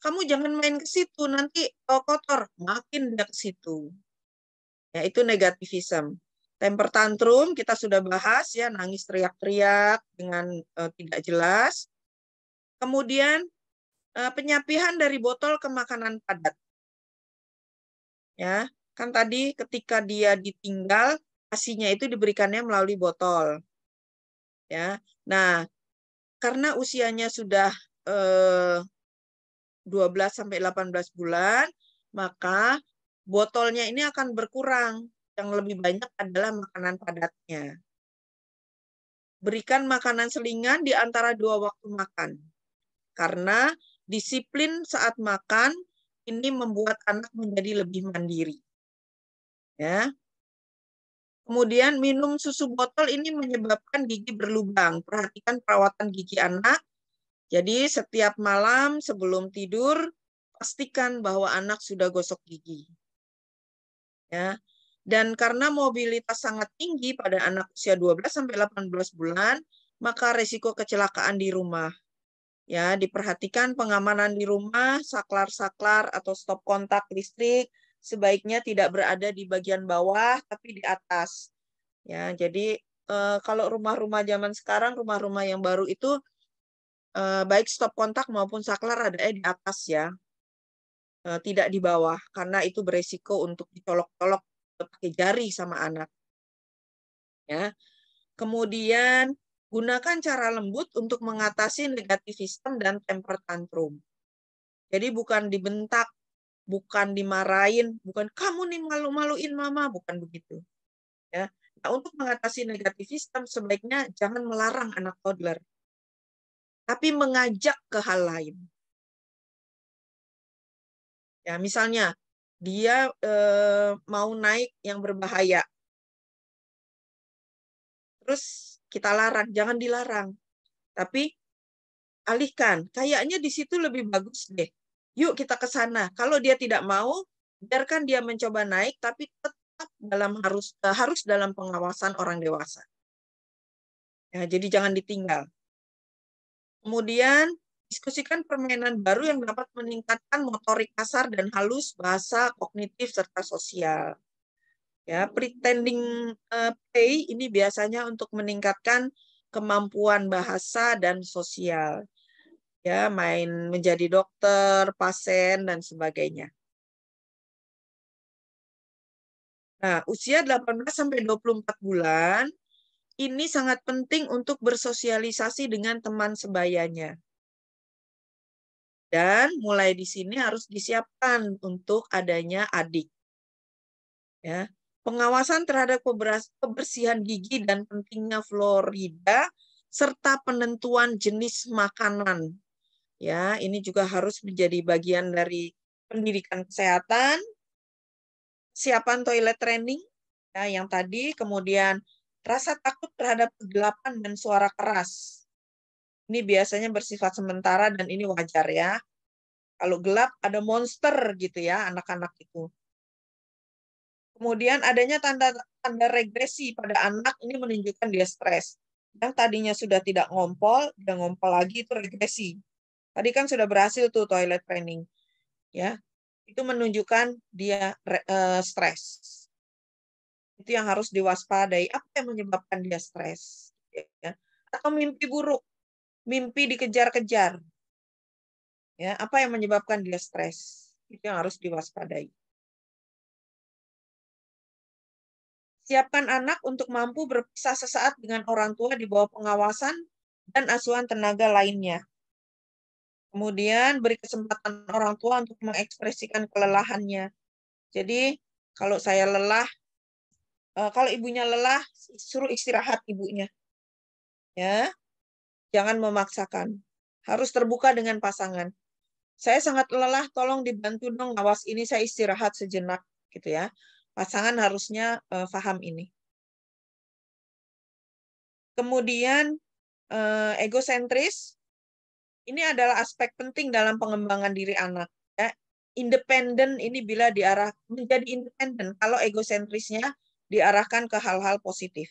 kamu jangan main ke situ, nanti kotor, makin dia ke situ. Ya, itu negativism. Temper tantrum kita sudah bahas ya, nangis teriak-teriak dengan tidak jelas. Kemudian penyapihan dari botol ke makanan padat. Ya, kan tadi ketika dia ditinggal, ASI-nya itu diberikannya melalui botol. Ya. Nah, karena usianya sudah 12 sampai 18 bulan, maka botolnya ini akan berkurang. Yang lebih banyak adalah makanan padatnya. Berikan makanan selingan di antara 2 waktu makan. Karena disiplin saat makan ini membuat anak menjadi lebih mandiri. Ya. Kemudian minum susu botol ini menyebabkan gigi berlubang. Perhatikan perawatan gigi anak. Jadi setiap malam sebelum tidur, pastikan bahwa anak sudah gosok gigi. Ya. Dan karena mobilitas sangat tinggi pada anak usia 12 sampai 18 bulan, maka risiko kecelakaan di rumah. Ya, diperhatikan pengamanan di rumah, saklar-saklar atau stop kontak listrik sebaiknya tidak berada di bagian bawah tapi di atas. Ya, jadi kalau rumah-rumah zaman sekarang, rumah-rumah yang baru itu baik stop kontak maupun saklar ada di atas ya. Tidak di bawah karena itu beresiko untuk dicolok-colok pakai jari sama anak. Ya. Kemudian gunakan cara lembut untuk mengatasi negativisme dan temper tantrum. Jadi bukan dibentak, bukan dimarahin, bukan kamu nih malu-maluin mama, bukan begitu. Ya. Nah, untuk mengatasi negativisme sebaiknya jangan melarang anak toddler, tapi mengajak ke hal lain. Ya, misalnya dia mau naik yang berbahaya, terus kita larang, jangan dilarang, tapi alihkan. Kayaknya di situ lebih bagus deh. Yuk kita ke sana. Kalau dia tidak mau, biarkan dia mencoba naik, tapi tetap harus dalam pengawasan orang dewasa. Ya, jadi jangan ditinggal. Kemudian diskusikan permainan baru yang dapat meningkatkan motorik kasar dan halus, bahasa, kognitif, serta sosial. Ya, pretending play ini biasanya untuk meningkatkan kemampuan bahasa dan sosial. Ya, main menjadi dokter, pasien, dan sebagainya. Nah, usia 18 sampai 24 bulan ini sangat penting untuk bersosialisasi dengan teman sebayanya. Dan mulai di sini harus disiapkan untuk adanya adik. Ya. Pengawasan terhadap kebersihan gigi dan pentingnya fluorida serta penentuan jenis makanan. Ya, ini juga harus menjadi bagian dari pendidikan kesehatan, siapan toilet training ya, yang tadi, kemudian rasa takut terhadap kegelapan dan suara keras. Ini biasanya bersifat sementara dan ini wajar ya. Kalau gelap ada monster gitu ya anak-anak itu. Kemudian adanya tanda regresi pada anak ini menunjukkan dia stres. Yang tadinya sudah tidak ngompol, dia ngompol lagi itu regresi. Tadi kan sudah berhasil tuh toilet training. Ya. Itu menunjukkan dia stres. Itu yang harus diwaspadai. Apa yang menyebabkan dia stres? Ya. Atau mimpi buruk, mimpi dikejar-kejar. Ya, apa yang menyebabkan dia stres? Itu yang harus diwaspadai. Siapkan anak untuk mampu berpisah sesaat dengan orang tua di bawah pengawasan dan asuhan tenaga lainnya. Kemudian beri kesempatan orang tua untuk mengekspresikan kelelahannya. Jadi kalau saya lelah, kalau ibunya lelah, suruh istirahat ibunya. Ya, jangan memaksakan. Harus terbuka dengan pasangan. Saya sangat lelah, tolong dibantu dong, awas ini saya istirahat sejenak, gitu ya. Pasangan harusnya paham ini. Kemudian egosentris, ini adalah aspek penting dalam pengembangan diri anak. Ya. Independen ini bila menjadi independen kalau egosentrisnya diarahkan ke hal-hal positif.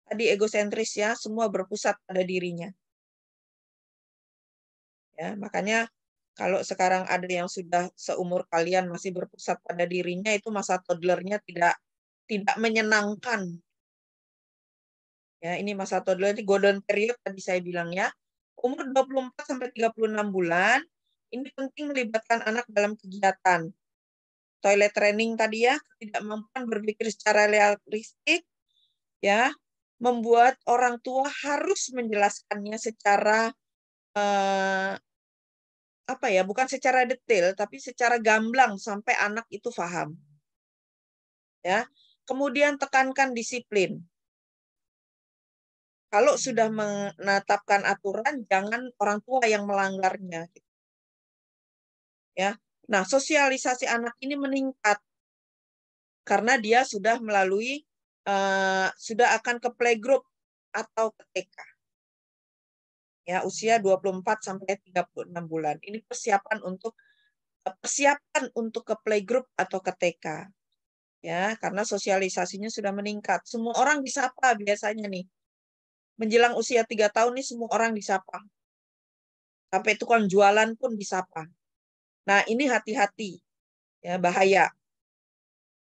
Tadi egosentris ya, semua berpusat pada dirinya. Ya, makanya kalau sekarang ada yang sudah seumur kalian masih berpusat pada dirinya, itu masa toddlernya tidak menyenangkan. Ya, ini masa toddler, ini golden period tadi saya bilang ya. Umur 24 sampai 36 bulan, ini penting melibatkan anak dalam kegiatan. toilet training tadi ya, ketidakmampuan berpikir secara realistik, ya, membuat orang tua harus menjelaskannya secara apa ya, bukan secara detail, tapi secara gamblang sampai anak itu paham. Ya, kemudian tekankan disiplin. Kalau sudah menetapkan aturan, jangan orang tua yang melanggarnya. Ya, nah sosialisasi anak ini meningkat karena dia sudah melalui sudah akan ke playgroup atau ke TK. Ya, usia 24 sampai 36 bulan. Ini persiapan untuk ke playgroup atau ke TK. Ya, karena sosialisasinya sudah meningkat. Semua orang disapa biasanya nih. Menjelang usia 3 tahun nih semua orang disapa. Sampai tukang jualan pun disapa. Nah, ini hati-hati. Ya, bahaya.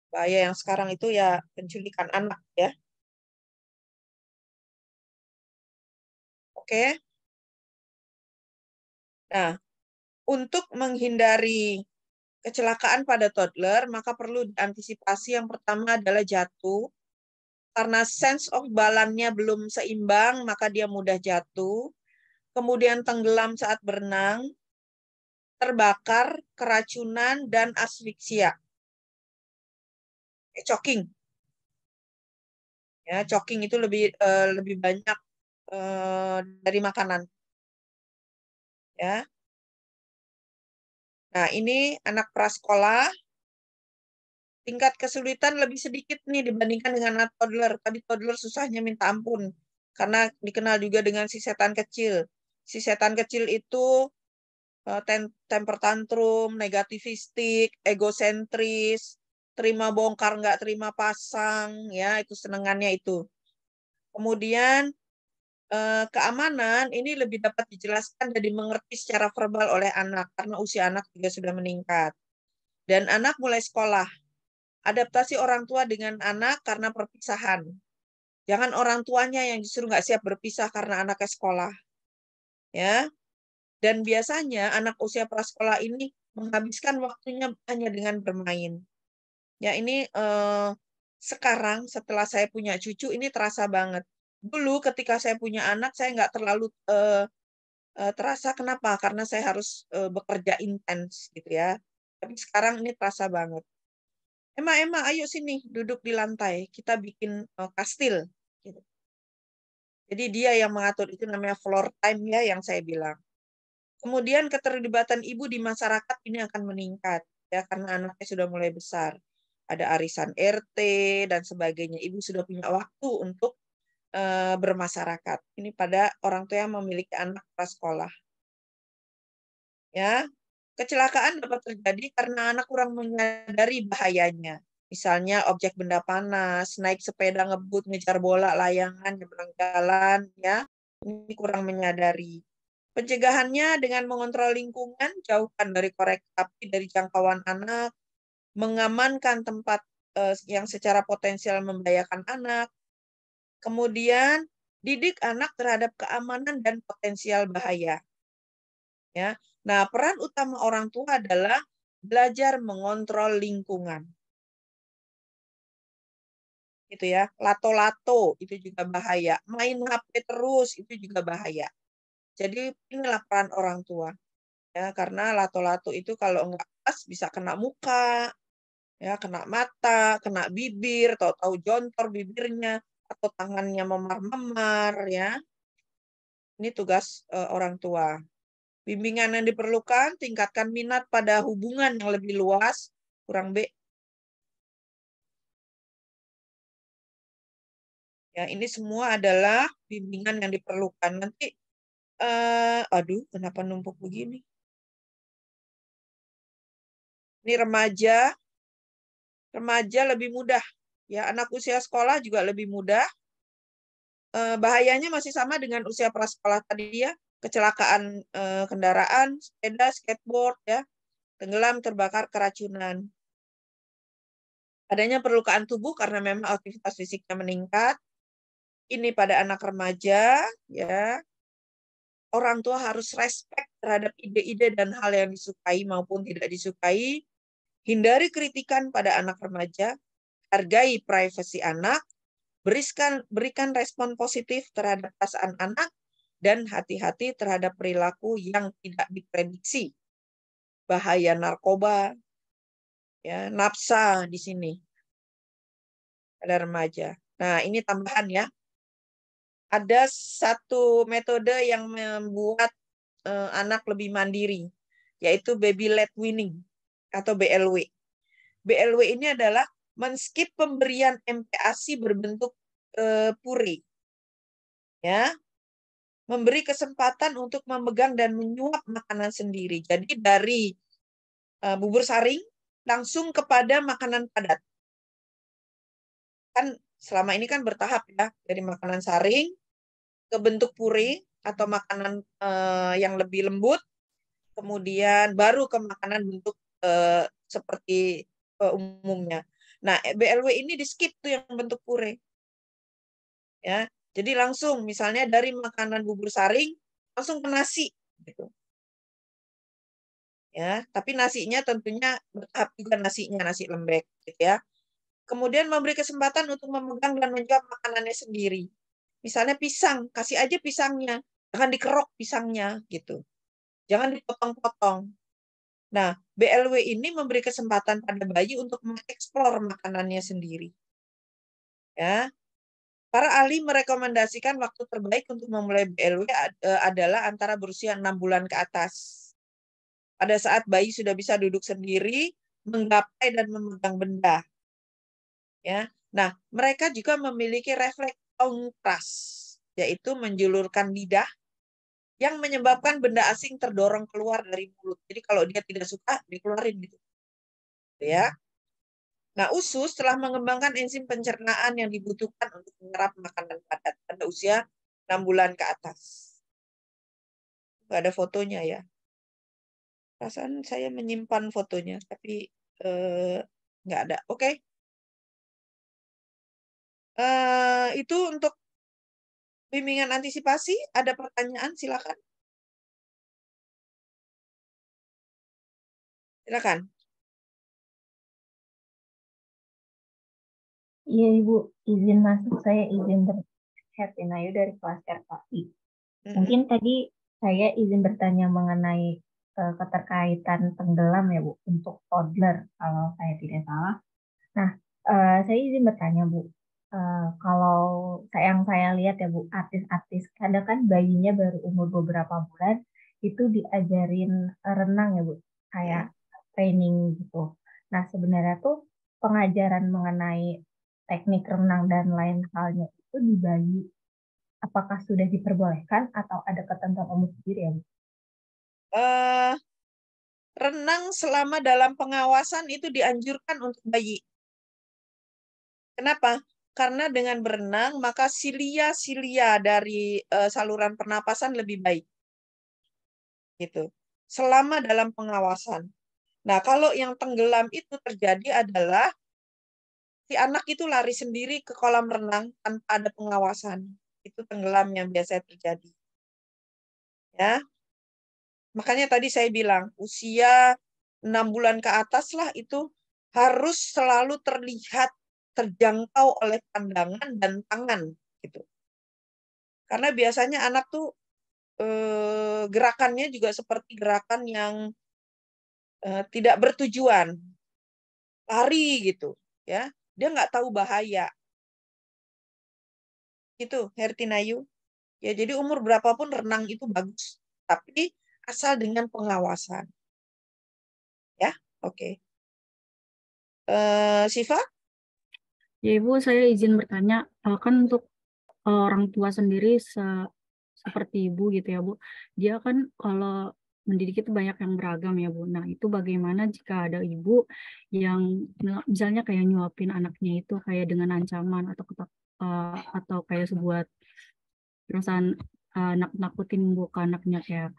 Bahaya yang sekarang itu ya penculikan anak ya. Oke. Nah, untuk menghindari kecelakaan pada toddler, maka perlu diantisipasi. Yang pertama adalah jatuh. Karena sense of balance-nya belum seimbang, maka dia mudah jatuh. Kemudian tenggelam saat berenang, terbakar, keracunan, dan asfiksia. Choking. Ya, choking itu lebih banyak dari makanan. Ya. Nah, ini anak prasekolah. Tingkat kesulitan lebih sedikit nih dibandingkan dengan anak toddler. Tadi toddler susahnya minta ampun. Karena dikenal juga dengan si setan kecil. Si setan kecil itu temper tantrum, negativistik, egosentris, terima bongkar, nggak terima pasang, ya itu senengannya itu. Kemudian keamanan ini lebih dapat dijelaskan dan dimengerti secara verbal oleh anak karena usia anak juga sudah meningkat. Dan anak mulai sekolah. Adaptasi orang tua dengan anak karena perpisahan. Jangan orang tuanya yang justru nggak siap berpisah karena anaknya sekolah. Ya. Dan biasanya anak usia prasekolah ini menghabiskan waktunya hanya dengan bermain. Ya, ini sekarang setelah saya punya cucu ini terasa banget. Dulu ketika saya punya anak saya nggak terlalu terasa. Kenapa? Karena saya harus bekerja intens gitu ya. Tapi sekarang ini terasa banget. Emma, ayo sini duduk di lantai. Kita bikin kastil. Gitu. Jadi dia yang mengatur, itu namanya floor time ya yang saya bilang. Kemudian keterlibatan ibu di masyarakat ini akan meningkat ya karena anaknya sudah mulai besar. Ada arisan RT dan sebagainya. Ibu sudah punya waktu untuk bermasyarakat. Ini pada orang tua yang memiliki anak prasekolah. Ya, kecelakaan dapat terjadi karena anak kurang menyadari bahayanya. Misalnya objek benda panas, naik sepeda ngebut, ngejar bola, layangan, nyebrang jalan, ya. Ini kurang menyadari. Pencegahannya dengan mengontrol lingkungan, jauhkan dari korek api dari jangkauan anak, mengamankan tempat yang secara potensial membahayakan anak, kemudian didik anak terhadap keamanan dan potensial bahaya. Ya. Nah, peran utama orang tua adalah belajar mengontrol lingkungan. Gitu ya. Lato-lato itu juga bahaya. Main HP terus itu juga bahaya. Jadi inilah peran orang tua. Ya, karena lato-lato itu kalau enggak pas bisa kena muka, ya, kena mata, kena bibir, tahu-tahu jontor bibirnya atau tangannya memar-memar ya. Ini tugas orang tua. Bimbingan yang diperlukan, tingkatkan minat pada hubungan yang lebih luas, kurang B. Ya, ini semua adalah bimbingan yang diperlukan. Nanti, aduh, kenapa numpuk begini? Ini remaja lebih mudah. Ya, anak usia sekolah juga lebih mudah. Bahayanya masih sama dengan usia prasekolah tadi ya. Kecelakaan kendaraan, sepeda, skateboard, ya, tenggelam, terbakar, keracunan. Adanya perlukaan tubuh karena memang aktivitas fisiknya meningkat. Ini pada anak remaja, ya. Orang tua harus respect terhadap ide-ide dan hal yang disukai maupun tidak disukai. Hindari kritikan pada anak remaja, hargai privasi anak, berikan respon positif terhadap perasaan anak, dan hati-hati terhadap perilaku yang tidak diprediksi. Bahaya narkoba, ya, nafsa di sini pada remaja. Nah, ini tambahan ya. Ada satu metode yang membuat anak lebih mandiri, yaitu baby led weaning atau BLW. BLW ini adalah men-skip pemberian MPASI berbentuk puri. Ya. Memberi kesempatan untuk memegang dan menyuap makanan sendiri. Jadi dari bubur saring langsung kepada makanan padat. Kan selama ini kan bertahap ya, dari makanan saring ke bentuk puri atau makanan yang lebih lembut, kemudian baru ke makanan bentuk seperti umumnya. Nah, BLW ini di skip tuh yang bentuk puree. Ya, jadi langsung misalnya dari makanan bubur saring langsung ke nasi gitu. Ya, tapi nasinya tentunya bertahap juga, nasi lembek gitu ya. Kemudian memberi kesempatan untuk memegang dan menjawab makanannya sendiri. Misalnya pisang, kasih aja pisangnya, jangan dikerok pisangnya gitu. Jangan dipotong-potong. Nah, BLW ini memberi kesempatan pada bayi untuk mengeksplor makanannya sendiri. Ya. Para ahli merekomendasikan waktu terbaik untuk memulai BLW adalah antara berusia 6 bulan ke atas. Pada saat bayi sudah bisa duduk sendiri, menggapai dan memegang benda. Ya. Nah, mereka juga memiliki refleks kontras, yaitu menjulurkan lidah yang menyebabkan benda asing terdorong keluar dari mulut. Jadi kalau dia tidak suka, dikeluarin gitu. Ya. Nah, usus telah mengembangkan enzim pencernaan yang dibutuhkan untuk menyerap makanan padat pada usia 6 bulan ke atas. Nggak ada fotonya ya. Perasaan saya menyimpan fotonya, tapi nggak ada. Oke. Itu untuk bimbingan antisipasi. Ada pertanyaan? Silakan. Silakan.
Iya Ibu, izin masuk, saya izin Hertinayu dari kelas RKI. Mungkin tadi saya izin bertanya mengenai keterkaitan tenggelam ya Bu, untuk toddler kalau saya tidak salah. Nah, saya izin bertanya Bu, kalau yang saya lihat ya Bu, artis-artis kadang kan bayinya baru umur beberapa bulan itu diajarin renang ya Bu, kayak training gitu. Nah, sebenarnya tuh pengajaran mengenai teknik renang dan lain halnya itu di bayi apakah sudah diperbolehkan atau ada ketentuan umum sendiri ya Bu?
Renang selama dalam pengawasan itu dianjurkan untuk bayi. Kenapa? Karena dengan berenang maka silia-silia dari saluran pernapasan lebih baik. Gitu. Selama dalam pengawasan. Nah, kalau yang tenggelam itu terjadi adalah si anak itu lari sendiri ke kolam renang tanpa ada pengawasan. Itu tenggelam yang biasa terjadi. Ya. Makanya tadi saya bilang, usia 6 bulan ke atas lah itu harus selalu terlihat, terjangkau oleh pandangan dan tangan. Gitu. Karena biasanya anak tuh gerakannya juga seperti gerakan yang tidak bertujuan. Lari gitu. Ya, dia nggak tahu bahaya. Itu Hertinayu. Ya, jadi umur berapapun renang itu bagus. Tapi asal dengan pengawasan. Ya, oke. Siva?
Ya Ibu, saya izin bertanya, kan untuk orang tua sendiri seperti Ibu gitu ya Bu, dia kan kalau mendidik itu banyak yang beragam ya Bu. Nah itu bagaimana jika ada ibu yang misalnya kayak nyuapin anaknya itu kayak dengan ancaman atau kayak sebuah perasaan nakut-nakutin Bu ke anaknya kayak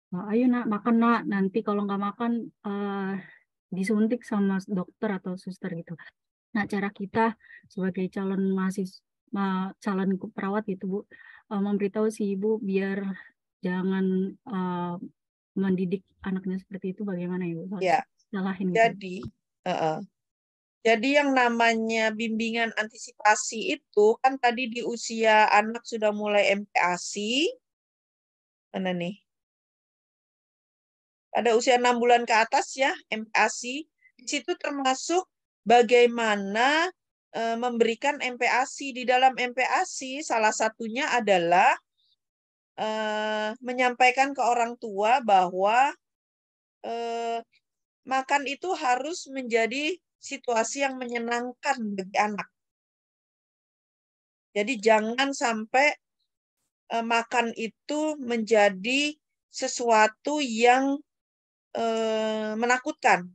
ayo nak makan nak, nanti kalau nggak makan disuntik sama dokter atau suster gitu. Nah, cara kita sebagai calon calon perawat gitu Bu, memberitahu si ibu biar jangan mendidik anaknya seperti itu, bagaimana Ibu?
Ya,
Salahin gitu.
jadi Jadi yang namanya bimbingan antisipasi itu kan tadi di usia anak sudah mulai MPASI. Mana nih? Pada usia 6 bulan ke atas ya, MPASI. Di situ termasuk bagaimana memberikan MPASI. Di dalam MPASI salah satunya adalah menyampaikan ke orang tua bahwa makan itu harus menjadi situasi yang menyenangkan bagi anak. Jadi jangan sampai makan itu menjadi sesuatu yang menakutkan.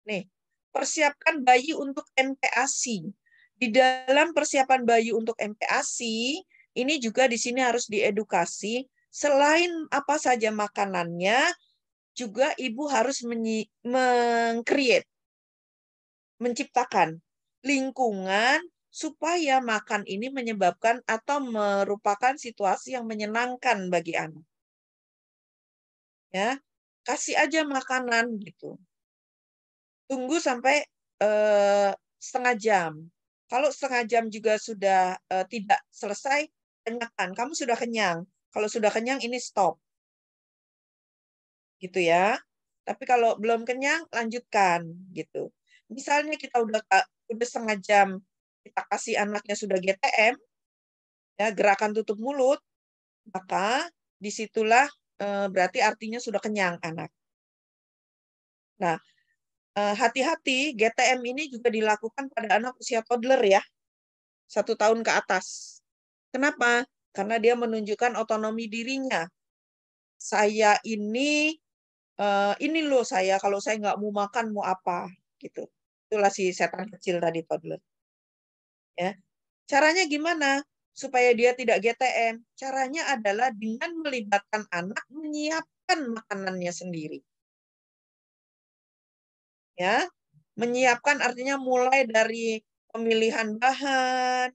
Nih, persiapkan bayi untuk MPASI. Di dalam persiapan bayi untuk MPASI, ini juga di sini harus diedukasi. Selain apa saja makanannya, juga ibu harus meng-create, menciptakan lingkungan supaya makan ini menyebabkan atau merupakan situasi yang menyenangkan bagi anak. Ya, kasih aja makanan gitu. Tunggu sampai setengah jam. Kalau setengah jam juga sudah tidak selesai, kenyangkan. Kamu sudah kenyang. Kalau sudah kenyang, ini stop. Gitu ya. Tapi kalau belum kenyang, lanjutkan. Gitu. Misalnya kita udah setengah jam, kita kasih anaknya sudah GTM, ya, gerakan tutup mulut, maka disitulah berarti artinya sudah kenyang anak. Nah, hati-hati, GTM ini juga dilakukan pada anak usia toddler ya, 1 tahun ke atas. Kenapa? Karena dia menunjukkan otonomi dirinya. Saya ini loh saya, kalau saya nggak mau makan, mau apa? Gitu. Itulah si setan kecil tadi, toddler. Ya. Caranya gimana? Supaya dia tidak GTM. Caranya adalah dengan melibatkan anak menyiapkan makanannya sendiri. Ya, menyiapkan artinya mulai dari pemilihan bahan.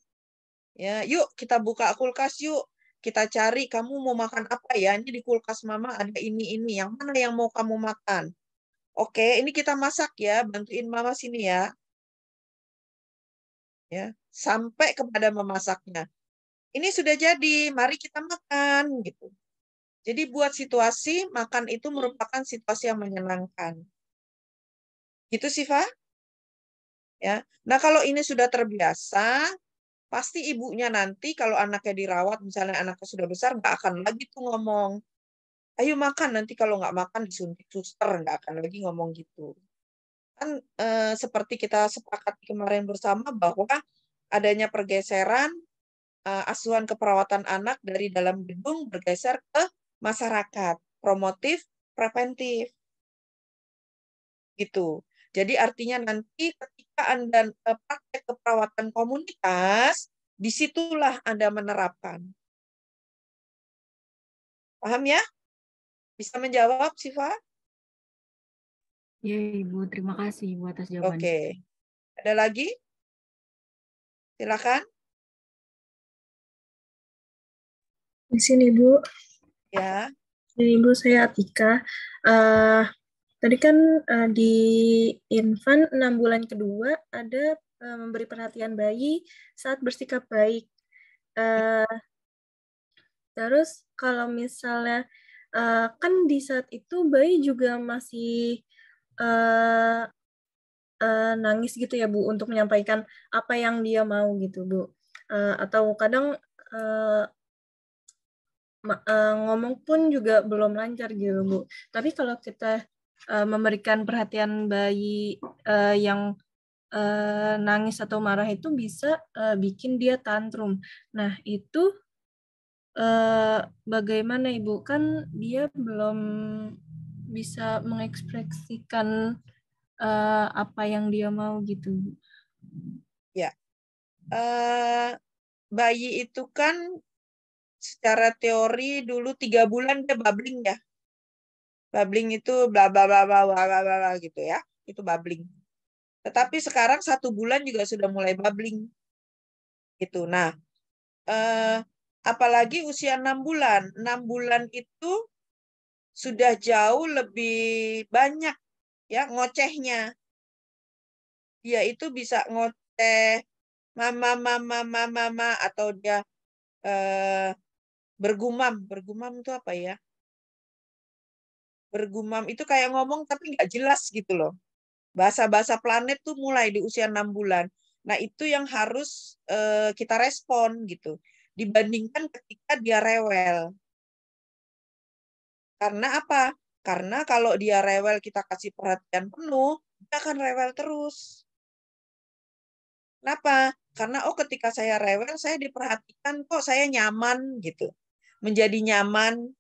Ya, yuk kita buka kulkas yuk. Kita cari kamu mau makan apa ya? Ini di kulkas mama ada ini. Yang mana yang mau kamu makan? Oke, ini kita masak ya. Bantuin mama sini ya. Ya, sampai kepada memasaknya. Ini sudah jadi, mari kita makan gitu. Jadi buat situasi makan itu merupakan situasi yang menyenangkan. Gitu sih, Fa? Ya. Nah, kalau ini sudah terbiasa, pasti ibunya nanti kalau anaknya dirawat, misalnya anaknya sudah besar, nggak akan lagi tuh ngomong, ayo makan, nanti kalau nggak makan disuntik suster, nggak akan lagi ngomong gitu. Kan seperti kita sepakat kemarin bersama bahwa adanya pergeseran asuhan keperawatan anak dari dalam gedung bergeser ke masyarakat, promotif, preventif. Gitu. Jadi artinya nanti ketika Anda praktek keperawatan komunitas, disitulah Anda menerapkan. Paham ya? Bisa menjawab, Siva?
Ya, Ibu. Terima kasih Ibu atas jawabannya.
Oke. Ada lagi? Silakan.
Di sini, Bu.
Ya.
Ini Ibu, saya Atika. Tadi kan di infant 6 bulan kedua ada memberi perhatian bayi saat bersikap baik. Terus kalau misalnya kan di saat itu bayi juga masih nangis gitu ya Bu untuk menyampaikan apa yang dia mau gitu Bu. Atau kadang ngomong pun juga belum lancar gitu Bu. Tapi kalau kita memberikan perhatian bayi yang nangis atau marah itu bisa bikin dia tantrum. Nah itu bagaimana Ibu? Kan dia belum bisa mengekspresikan apa yang dia mau gitu.
Ya. Bayi itu kan secara teori dulu 3 bulan dia babbling ya. Babbling itu bla bla bla bla bla bla bla gitu ya. Itu babbling. Tetapi sekarang 1 bulan juga sudah mulai babbling. Gitu. Nah, Apalagi usia 6 bulan. 6 bulan itu sudah jauh lebih banyak ya ngocehnya. Dia itu bisa ngoceh mama, mama, mama, mama, atau dia bergumam. Bergumam itu apa ya? Bergumam itu kayak ngomong tapi nggak jelas gitu loh. Bahasa-bahasa planet tuh mulai di usia 6 bulan. Nah, itu yang harus kita respon gitu. Dibandingkan ketika dia rewel. Karena apa? Karena kalau dia rewel kita kasih perhatian penuh, dia akan rewel terus. Kenapa? Karena ketika saya rewel, saya diperhatikan kok, saya nyaman gitu. Menjadi nyaman.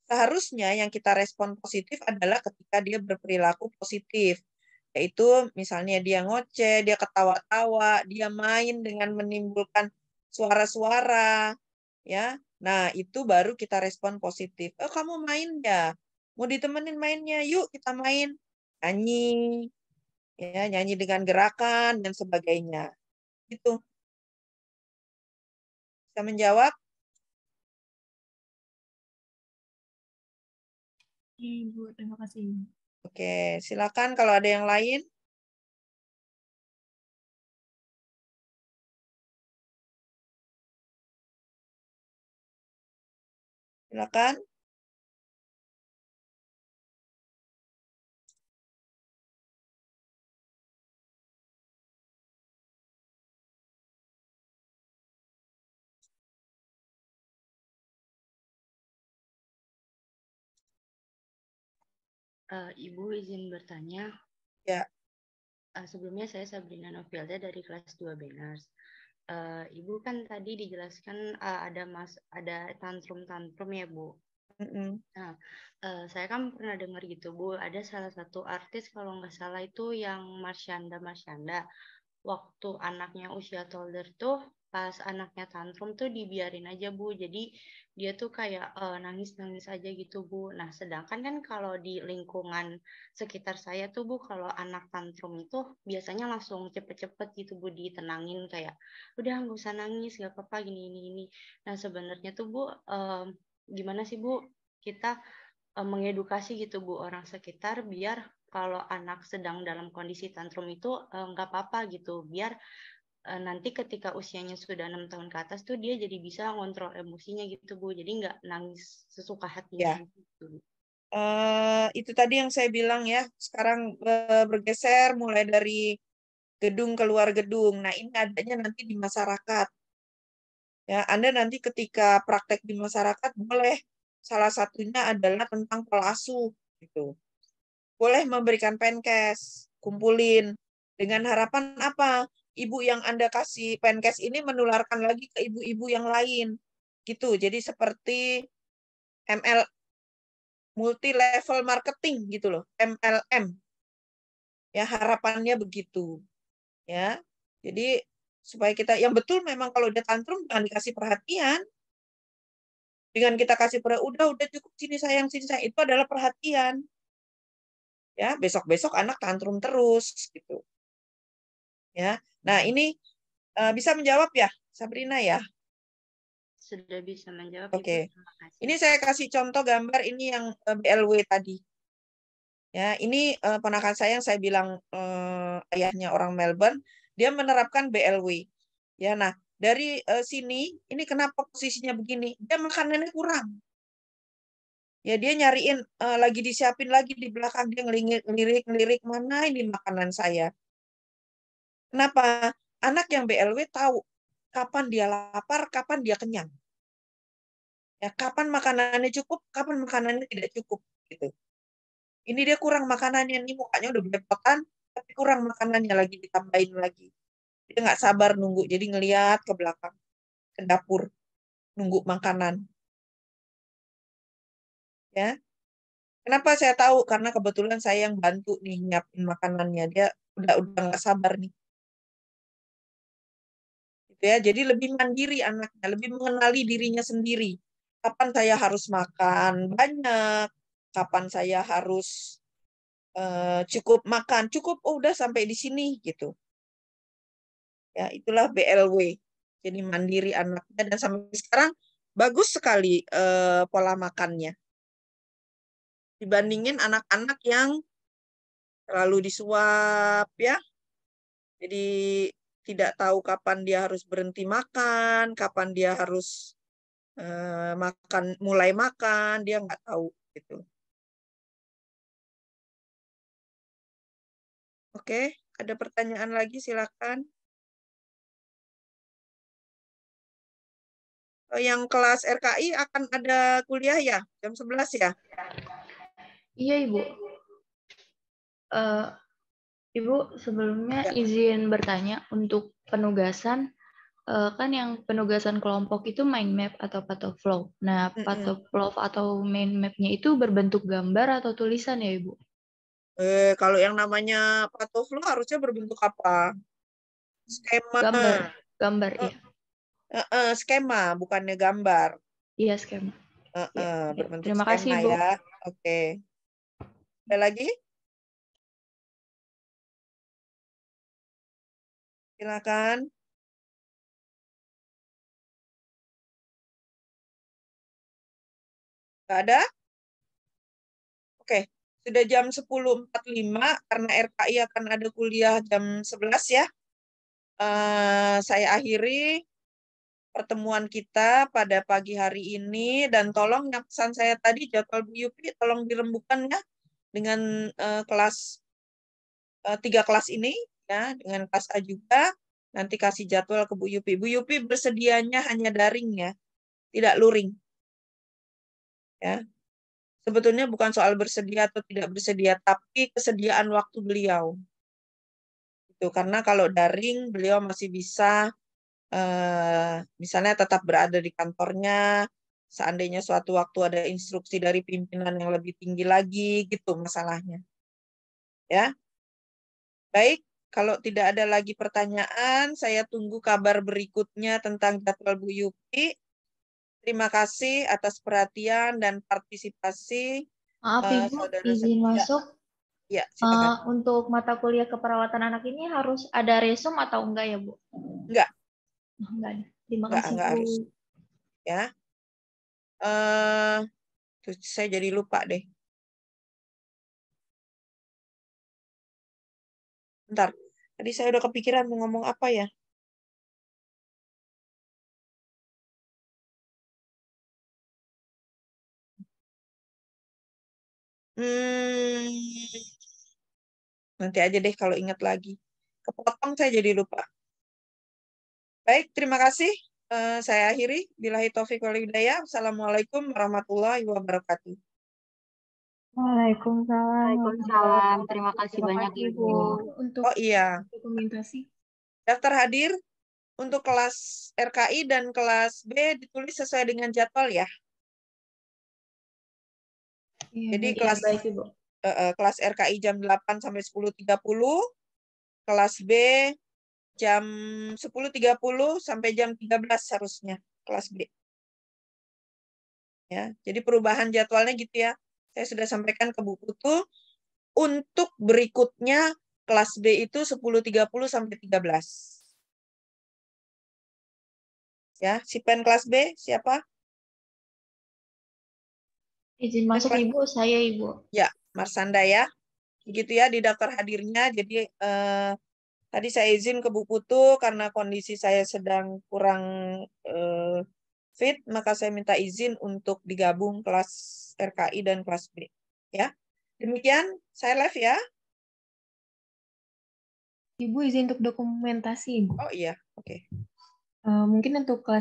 Seharusnya yang kita respon positif adalah ketika dia berperilaku positif. Yaitu misalnya dia ngoceh, dia ketawa-tawa, dia main dengan menimbulkan suara-suara, ya. Nah, itu baru kita respon positif. Oh, kamu main ya? Mau ditemenin mainnya? Yuk kita main. Nyanyi, ya, nyanyi dengan gerakan dan sebagainya. Itu. Bisa menjawab?
Ibu, terima kasih.
Oke, silakan kalau ada yang lain. Silakan.
Ibu izin bertanya.
Ya.
Sebelumnya saya Sabrina Novilda dari kelas 2 Bengers. Ibu kan tadi dijelaskan ada tantrum-tantrum ya, Bu. Nah, saya kan pernah dengar gitu, Bu, ada salah satu artis kalau nggak salah itu yang Marshanda. Waktu anaknya usia toddler tuh, pas anaknya tantrum tuh dibiarin aja, Bu. Jadi dia tuh kayak nangis-nangis aja gitu, Bu. Nah, sedangkan kan kalau di lingkungan sekitar saya tuh, Bu, kalau anak tantrum itu biasanya langsung cepet-cepet gitu, Bu, ditenangin kayak, udah nggak usah nangis, nggak apa-apa, gini. Nah, sebenarnya tuh, Bu, gimana sih, Bu, kita mengedukasi gitu, Bu, orang sekitar biar kalau anak sedang dalam kondisi tantrum itu nggak apa-apa gitu, biar nanti ketika usianya sudah 6 tahun ke atas tuh dia jadi bisa ngontrol emosinya gitu, Bu, jadi nggak nangis sesuka hatinya gitu.
Itu tadi yang saya bilang ya, sekarang bergeser mulai dari gedung keluar gedung. Nah, ini adanya nanti di masyarakat. Ya, Anda nanti ketika praktek di masyarakat boleh, salah satunya adalah tentang pola asuh gitu. Boleh memberikan penkes, kumpulin. Dengan harapan apa? Ibu yang Anda kasih penkes ini menularkan lagi ke ibu-ibu yang lain. Gitu. Jadi seperti multi level marketing gitu loh, MLM. Ya, harapannya begitu. Ya. Jadi supaya kita yang betul memang kalau dia tantrum jangan dikasih perhatian. Dengan kita kasih perhatian, udah cukup sini sayang, itu adalah perhatian. Ya, besok-besok anak tantrum terus gitu. Ya. Nah, ini bisa menjawab ya, Sabrina ya?
Sudah bisa menjawab,
Oke.
Ibu. Terima kasih.
Ini saya kasih contoh gambar ini yang BLW tadi. Ya, ini ponakan saya yang saya bilang ayahnya orang Melbourne, dia menerapkan BLW. Ya, nah, dari sini ini kenapa posisinya begini? Dia makanannya kurang. Ya, dia nyariin lagi disiapin lagi di belakang, dia ngelirik mana ini makanan saya. Kenapa? Anak yang BLW tahu kapan dia lapar, kapan dia kenyang. Ya, kapan makanannya cukup, kapan makanannya tidak cukup gitu. Ini dia kurang makanannya, nih mukanya udah belepotan, tapi kurang makanannya lagi ditambahin lagi. Dia nggak sabar nunggu, jadi ngelihat ke belakang, ke dapur, nunggu makanan. Ya, kenapa saya tahu? Karena kebetulan saya yang bantu nih nyiapin makanannya. Dia udah nggak sabar nih. Gitu ya, jadi lebih mandiri anaknya, lebih mengenali dirinya sendiri. Kapan saya harus makan banyak, kapan saya harus cukup makan, cukup udah sampai di sini gitu. Ya, itulah BLW. Jadi mandiri anaknya dan sampai sekarang bagus sekali pola makannya. Dibandingin anak-anak yang terlalu disuap ya. Jadi tidak tahu kapan dia harus berhenti makan, kapan dia harus mulai makan, dia nggak tahu gitu. Oke, ada pertanyaan lagi silakan. Yang kelas RKI akan ada kuliah ya, jam 11 ya?
Iya, Ibu. Ibu, sebelumnya izin bertanya untuk penugasan, kan yang penugasan kelompok itu mind map atau path of flow. Nah, path of flow atau mind map-nya itu berbentuk gambar atau tulisan ya, Ibu?
Kalau yang namanya path of flow harusnya berbentuk apa? Skema.
Gambar, iya.
Skema, bukannya gambar.
Iya, skema.
Berbentuk
Terima kasih,
skema
Bu.
ya. Oke. Ada lagi? Silakan. Nggak ada? Oke. Sudah jam 10.45 karena RKI akan ada kuliah jam 11 ya. Saya akhiri pertemuan kita pada pagi hari ini dan tolong yang pesan saya tadi jadwal Bu Yupi tolong dirembukan ya dengan kelas 3 kelas ini ya dengan kelas A juga nanti kasih jadwal ke Bu Yupi. Bu Yupi bersedianya hanya daring ya, tidak luring. Ya. Sebetulnya bukan soal bersedia atau tidak bersedia, tapi kesediaan waktu beliau. Itu karena kalau daring beliau masih bisa misalnya tetap berada di kantornya, seandainya suatu waktu ada instruksi dari pimpinan yang lebih tinggi lagi, gitu masalahnya. Ya, baik. Kalau tidak ada lagi pertanyaan, saya tunggu kabar berikutnya tentang jadwal Bu Yupi. Terima kasih atas perhatian dan partisipasi.
Maaf, Ibu, izin masuk.
Ya, silakan.
Untuk mata kuliah keperawatan anak ini harus ada resum atau enggak ya, Bu?
Enggak.
Enggak ada. Terima kasih, Bu.
Harus. Ya. Saya jadi lupa deh. Bentar. Tadi saya udah kepikiran mau ngomong apa ya. Nanti aja deh kalau ingat lagi. Kepotong saya jadi lupa. Baik, terima kasih. Saya akhiri. Billahi taufiq wal hidayah. Assalamualaikum warahmatullahi wabarakatuh.
Waalaikumsalam.
Waalaikumsalam. Terima kasih banyak, Ibu.
Untuk dokumentasi.
Daftar hadir untuk kelas RKI dan kelas B ditulis sesuai dengan jadwal ya. Jadi kelas
baik, Ibu.
Kelas RKI jam 8 sampai 10.30, kelas B jam 10.30 sampai jam 13 harusnya kelas B. Ya, jadi perubahan jadwalnya gitu ya. Saya sudah sampaikan ke Bu Putu. Untuk berikutnya kelas B itu 10.30 sampai 13. Ya, Sipen kelas B siapa?
Izin masuk Ibu, saya Ibu.
Ya, Marsanda ya. Begitu ya di daftar hadirnya. Jadi tadi saya izin ke Bu Putu karena kondisi saya sedang kurang fit, maka saya minta izin untuk digabung kelas RKI dan kelas B. Ya, demikian saya live ya.
Ibu izin untuk dokumentasi.
Oh iya, oke.
Mungkin untuk kelas